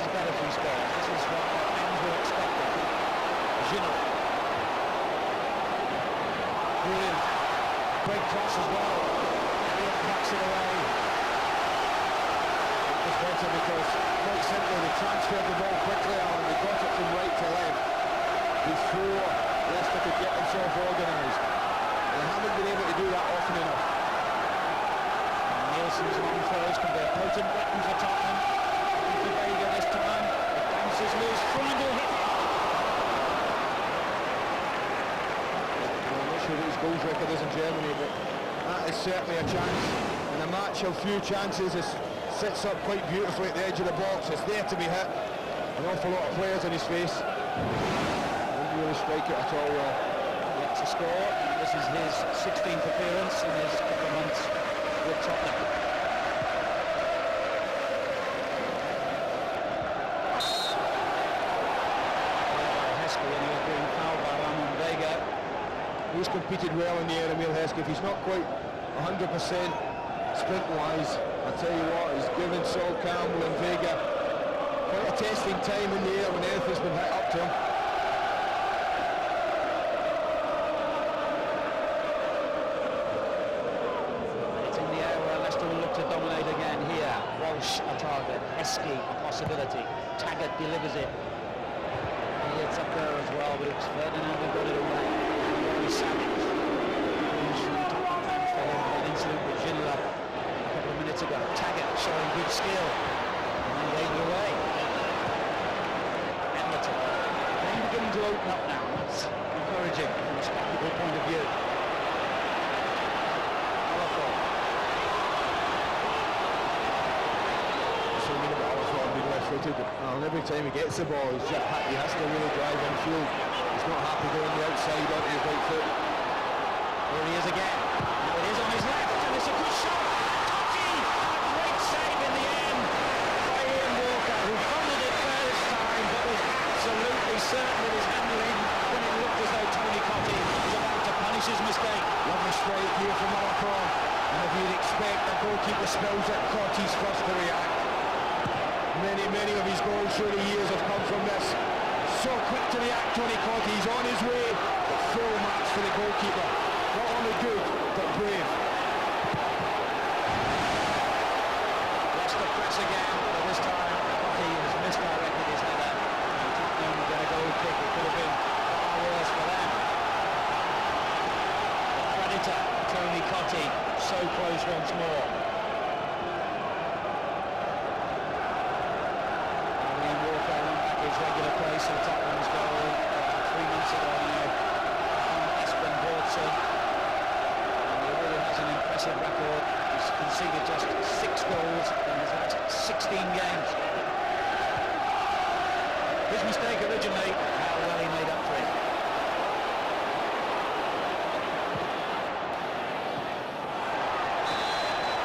This is what fans were expecting. Ginola. Brilliant. Great cross as well. Elliott knocks it away. It was better because, quite simply, they transferred the ball quickly on. They got it from right to left before Leicester could get themselves organised. They haven't been able to do that often enough. Nielsen's long throws can be a potent weapon for Tottenham. For Vega this time. It bounces loose. Freundel hit it. I'm not sure what his goals record is in Germany, but that is certainly a chance. And a match of few chances. It sits up quite beautifully at the edge of the box. It's there to be hit. An awful lot of players in his face. Didn't really strike it at all well. Yet to score. This is his 16th appearance in his couple of months with Tottenham. He's competed well in the air, Emil Heskey. If he's not quite 100% sprint-wise, I tell you what, he's given Sol Campbell and Vega quite a testing time in the air when anything's been hit up to him. It's in the air where Leicester will look to dominate again here. Walsh a target, Heskey a possibility. Taggart delivers it. It's up there as well, but it's Ferdinand who got it away. Savage. Tottenham fans for him, an incident with Ginola a couple of minutes ago. Taggart showing good skill and gave it away. Edmonton. They're beginning to open up now. That's encouraging from a spectacle point of view. And every time he gets the ball, he has to really drive infield. He's not happy going the outside onto his right foot. Here he is again. Now it is on his left, and it's a good shot. Totti! A great save in the end by Ian Walker, who funded it first time, but was absolutely certain with his handling when it looked as though Tony Cotti was about to punish his mistake. Lovely strike here from Liverpool. And if you'd expect the goalkeeper spells it, Cotti's first to react. Many of his goals through the years have come from this. So quick to react, Tony Cotti. He's on his way. But full match for the goalkeeper. Not only good, but brave. Leicester press again, but this time Cotti has misdirected his header. Tottenham get a goal kick. It could have been far worse for them. The predator, Tony Cotti, so close once more. Regular place of Tottenham's goal 3 months ago now on Espen Boortsen. He really has an impressive record. He's conceded just 6 goals in his last 16 games. His mistake originally, how well he made up for it.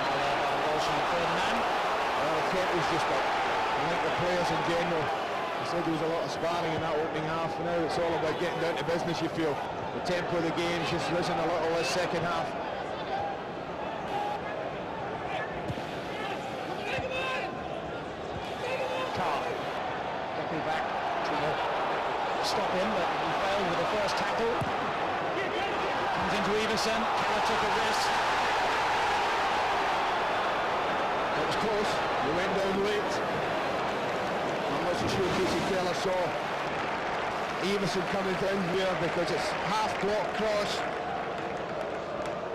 Now there by Walsh and Ferdinand. Well, the threat was just up. I think the players in general, I said there was a lot of sparring in that opening half. Now it's all about getting down to business, you feel. The tempo of the game's just risen a little this second half. Carr getting back to stop him, but he failed with the first tackle. Comes into Everson. Keller took a risk. That was close. He went down late. I'm not so sure Casey Keller saw Everson coming down here because it's half-block cross.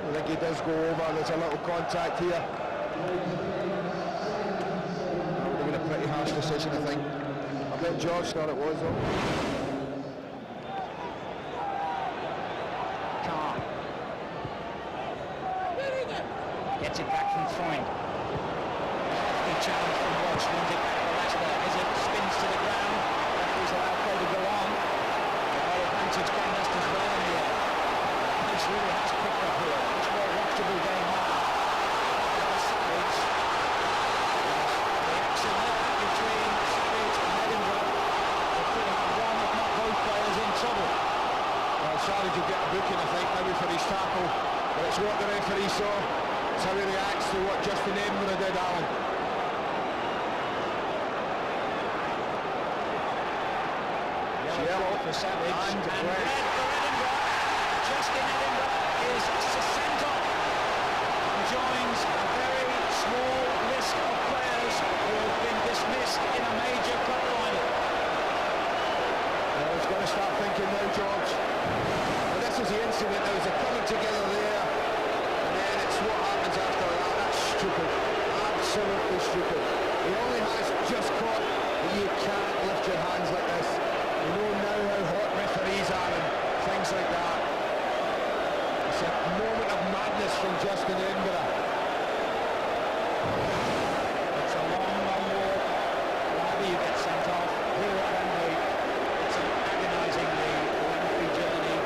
I think he does go over. There's a little contact here. That would have been a pretty harsh decision, I think. I bet George thought it was, though. Carr gets it back from Freund. Hefty challenge from Walsh, wins it back to Leicester as it spins to the ground. He's allowed play to go on. The advantage can Leicester's well in the air. The pace really has picked up here. Much more watchable game now. Savage. The action there between Savage and Edinburgh. They're putting one, if not both players, in trouble. Well, Savage will get a booking, I think, maybe for his tackle. But it's what the referee saw. It's how he reacts to what Justin Edinburgh did, Alan. Yellow for Savage and red for Edinburgh. Justin Edinburgh is sent off and joins a very small list of players who have been dismissed in a major cup final. Well, he's going to start thinking now, George. But this this is the incident. There was a coming together there, and then it's what happens after that. That's stupid. Absolutely stupid. He only has just caught, but you can't lift your hands like this. You know now how hot referees are and things like that. It's a moment of madness from Justin Edinburgh. It's a long, long walk. Whenever you get sent off here at Wembley, it's an agonisingly lengthy journey.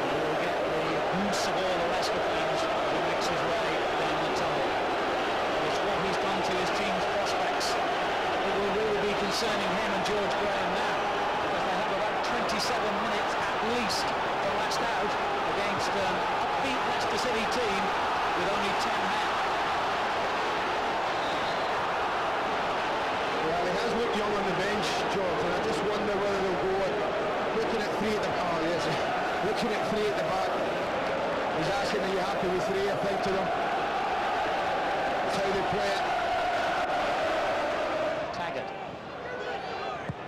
We'll get the use of all the Leicester fans who makes his way down the tunnel. It's what he's done to his team's prospects. It will really be concerning him and George Graham now, because they have about 27 minutes at least to last out against an upbeat Leicester City team with only 10 men. Well, he has looked young on the bench, George, and I just wonder whether they'll go on. Looking at three at the back. Oh, yes. Looking at three at the back. He's asking, are you happy with three? I think to them. That's how they play it. Taggart.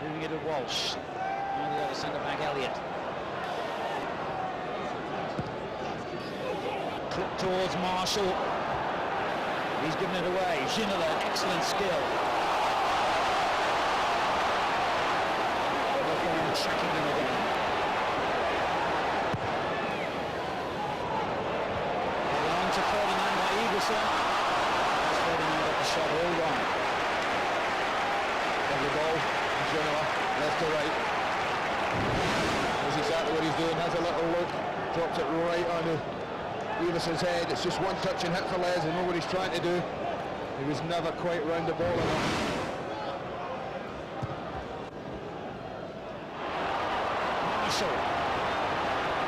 Moving it to Walsh. On the other centre-back, Elliott. Clip towards Marshall. He's given it away. Ginola, excellent skill. Tracking him again. On to Ferdinand by Eagleson. Ferdinand got the shot all wrong. Every ball, Ginola, left to right. Knows exactly what he's doing, has a little look, drops it right on Everson's head. It's just one touch and hit for Les, and know what he's trying to do. He was never quite round the ball enough.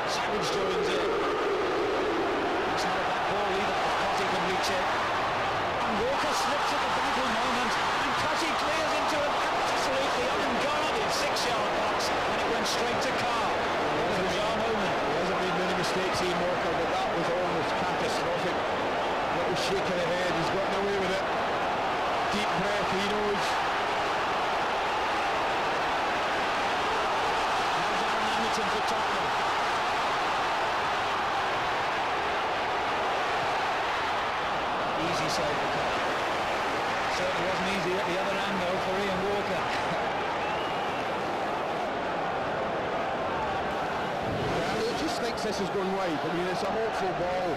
Savage joins in. It's not a bad ball either, but Cotty can reach it. And Walker slips at the vital moment, and Cotty clears into an absolutely unguarded 6-yard box, and it went straight to Carr. What a bizarre moment. He hasn't made many mistakes, Ian Walker, but that was almost catastrophic. Little shake of the head, he's gotten away with it. Deep breath, he knows. For Tottenham. Easy save for Tottenham. Certainly wasn't easy at the other end though for Ian Walker. Yeah, he just thinks this is going wide. I mean, it's a hopeful ball.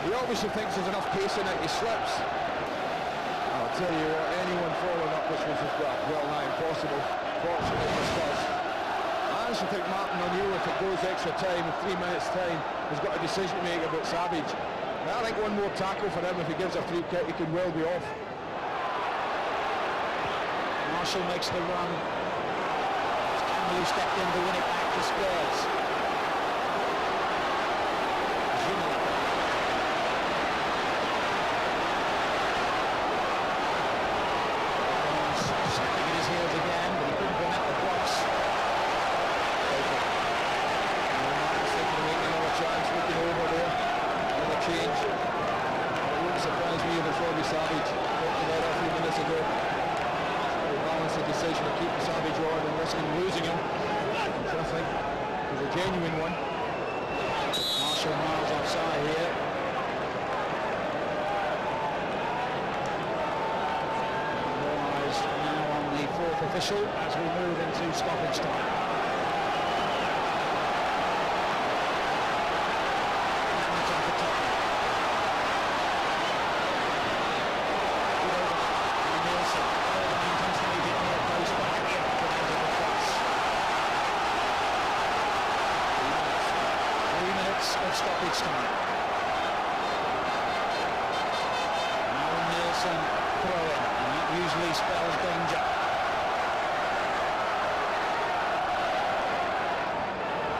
He obviously thinks there's enough pace in it, he slips. I'll tell you what, anyone following up this was just well nigh impossible. Fortunately for Spurs. I actually think Martin O'Neill, if it goes extra time, in 3 minutes time, has got a decision to make about Savage. And I think one more tackle for him, if he gives a free kick, he could well be off. Marshall makes the run. Campbell stepped in to win it back to Spurs. Ginola. Snapping at his heels again, but he couldn't bring out the box. Looking over there, another change. It wouldn't surprise me if it's Robbie Savage. Talked about it a few minutes ago. Very balanced the decision of keeping Savage on and risking losing him, which I think is a genuine one. Marshall miles offside here. All eyes now on the fourth official as we move into stoppage time. Stoppage time. Now Nielsen throwing, and that usually spells danger.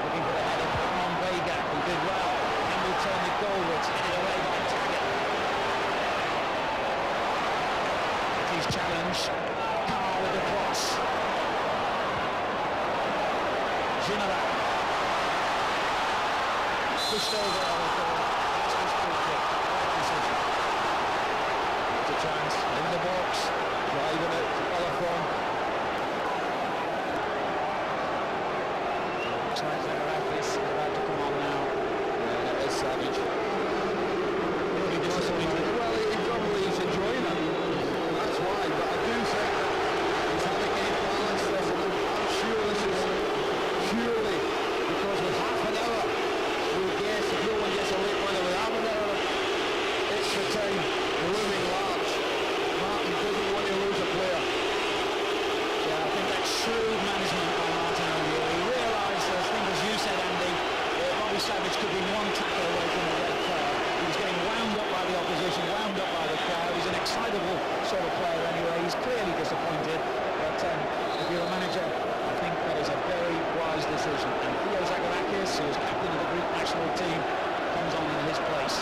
Looking for the header from Vega, who did well. Campbell turned it goalwards, headed away by Taggart. His challenge, Carr with the cross. Ginola. Pushed over, that's his free kick. Right decision. It's a chance in the box, driving it to Elafon. Tries that out this about to come on now. Yeah, that is savage. Really disappointed. Well, he probably is enjoying it. That's why, but I do think that he's had a game balance this, and I'm sure this is purely because with half an hour, we'll guess if no one gets a late winner with half an hour extra time looming large, Martin doesn't want to lose a player. Yeah, I think that's shrewd management by Martin O'Neill. He realised, I think as you said, Andy, Bobby Savage could be one tackle away from a red card. He was getting wound up by the opposition, wound up by the crowd. He's an excitable sort of player anyway. He's clearly disappointed, but if you're a manager, I think that is a very wise decision. And Theo Zagorakis, who is captain of the Greek national team, comes on in his place.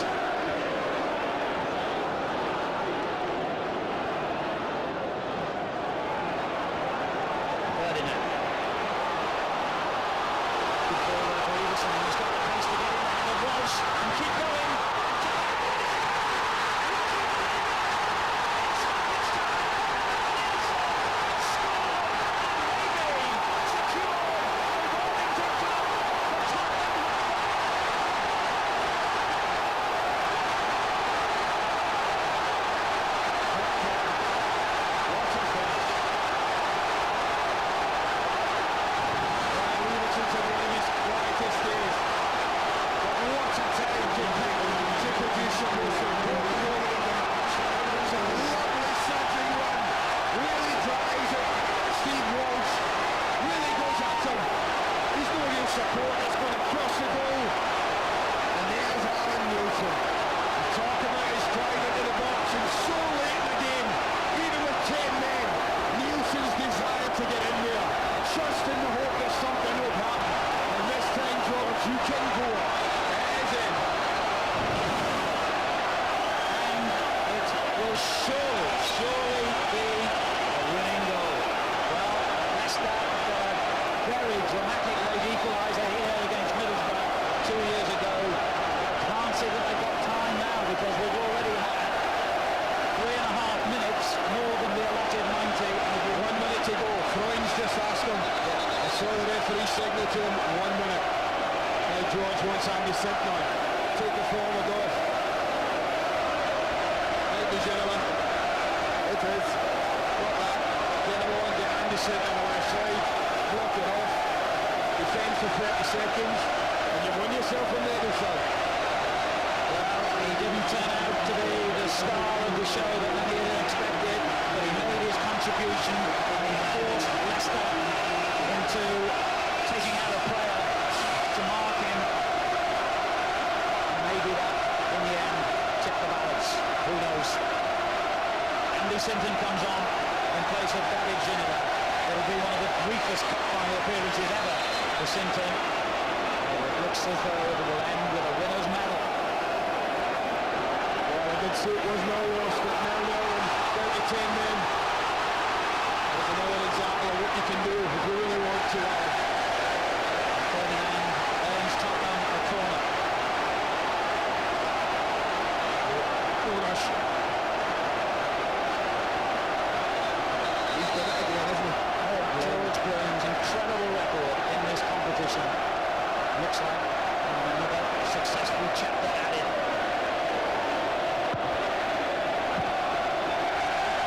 Ferdinand. Good ball there for Everson. He's got the pace to get in there. And Walsh and keep going. Sinton comes on in place of David Ginola. It'll be one of the briefest cup final appearances ever for Sinton. It looks as though it will end with a winner's medal. Well, I did see it was no loss, but now down to 10 men. There's another example of what you can do if you really want to. Ferdinand earns Tottenham a corner. Full rush. George Graham's incredible record in this competition. Looks like another successful chapter added.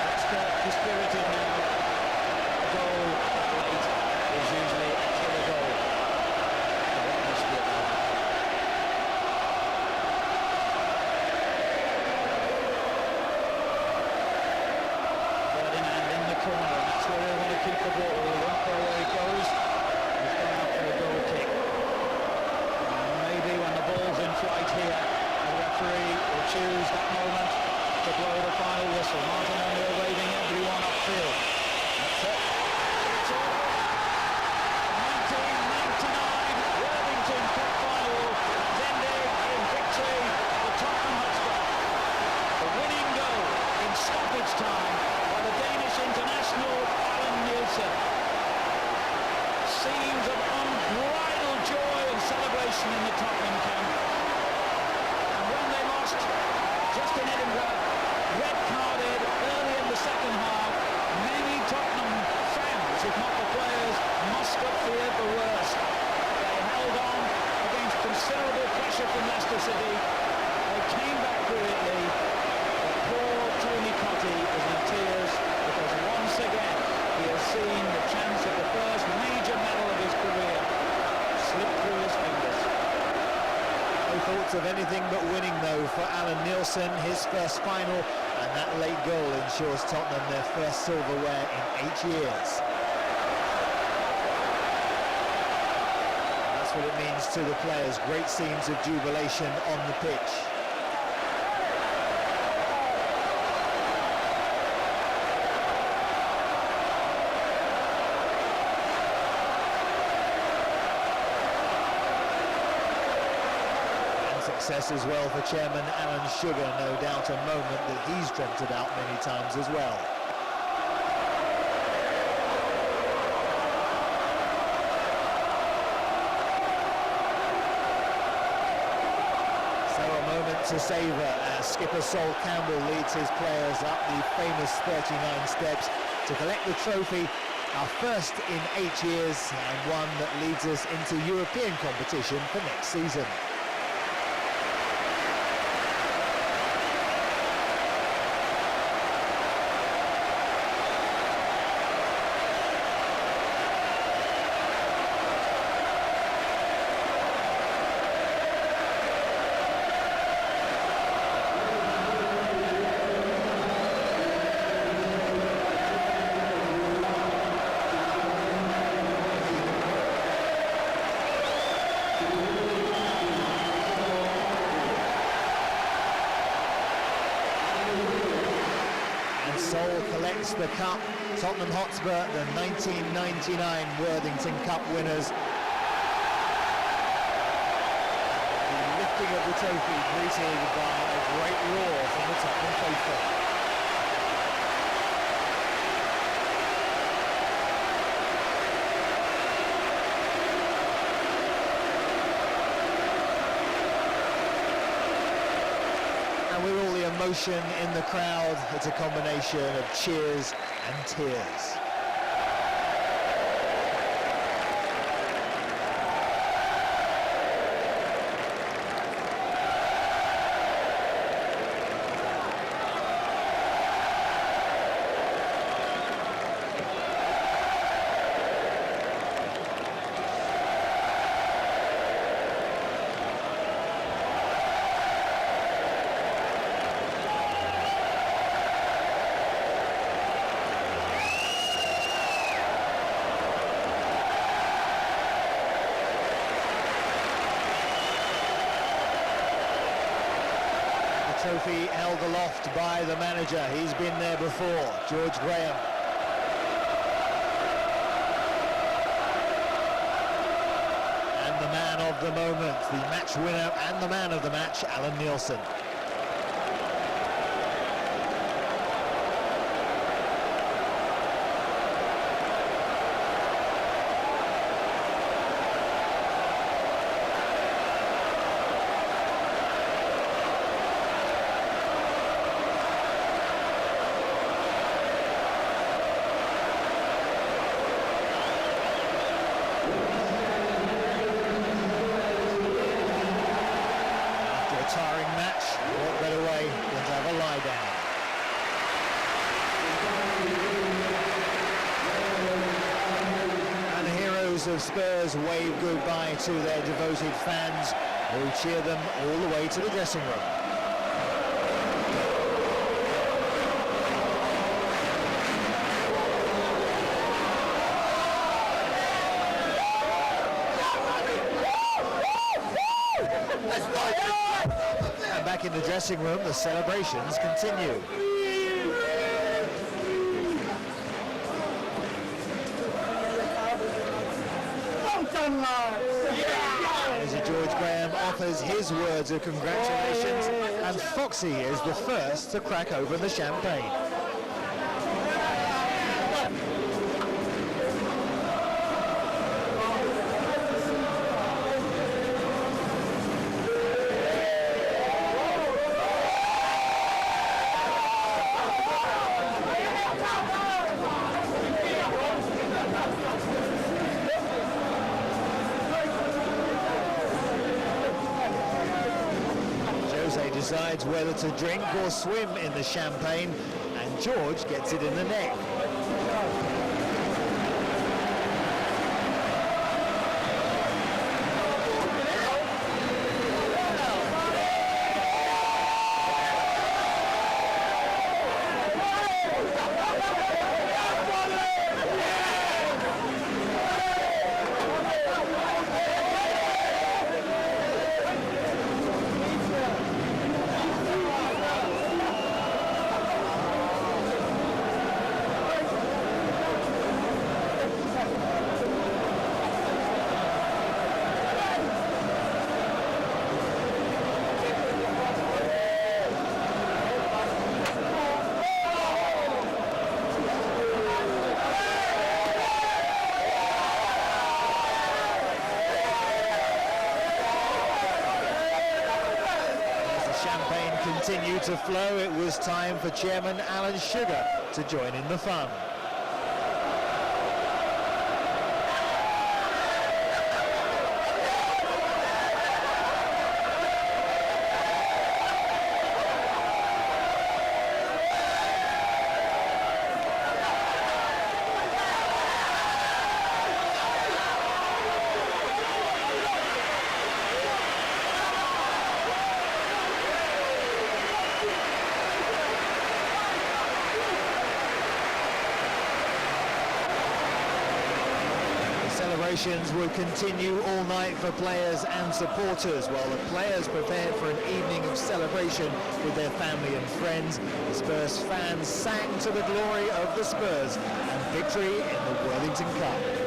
Leicester dispirited now. A goal late is usually a killer goal. Ferdinand in the corner. That's where they want to keep the ball. They won't go where he goes. He's gone out for a goal kick. And maybe when the ball's in flight here, the referee will choose that moment to blow the final whistle. Martin O'Neill waving everyone upfield. That's it. It's all. 1999 Worthington Cup final has ended in victory for Tottenham Hotspur. The winning goal in stoppage time by the Danish international Alan Nielsen. Scenes of unbridled joy and celebration in the Tottenham camp. And when they lost, just in Edinburgh, red carded early in the second half, many Tottenham fans, if not the players, must have feared the worst. They held on considerable pressure from Leicester City. They came back brilliantly. But poor Tony Cottee is in tears because once again he has seen the chance of the first major medal of his career slip through his fingers. No thoughts of anything but winning though for Alan Nielsen, his first final, and that late goal ensures Tottenham their first silverware in 8 years. That's what it means to the players. Great scenes of jubilation on the pitch. Success as well for Chairman Alan Sugar, no doubt a moment that he's dreamt about many times as well. So a moment to savour as skipper Sol Campbell leads his players up the famous 39 steps to collect the trophy, our first in 8 years, and one that leads us into European competition for next season. Sol collects the cup. Tottenham Hotspur, the 1999 Worthington Cup winners. The lifting of the trophy greeted by a great roar from the Tottenham faithful. With all the emotion in the crowd, it's a combination of cheers and tears. Trophy held aloft by the manager. He's been there before, George Graham. And the man of the moment, the match winner and the man of the match, Alan Nielsen. Tiring match, what better way than to have a lie down. And the heroes of Spurs wave goodbye to their devoted fans who cheer them all the way to the dressing room. And back in the dressing room, the celebrations continue. As George Graham offers his words of congratulations, and Foxy is the first to crack open the champagne. decides whether to drink or swim in the champagne, and George gets it in the neck. Continued to flow, it was time for Chairman Alan Sugar to join in the fun. Celebrations will continue all night for players and supporters, while the players prepared for an evening of celebration with their family and friends. The Spurs fans sang to the glory of the Spurs and victory in the Worthington Cup.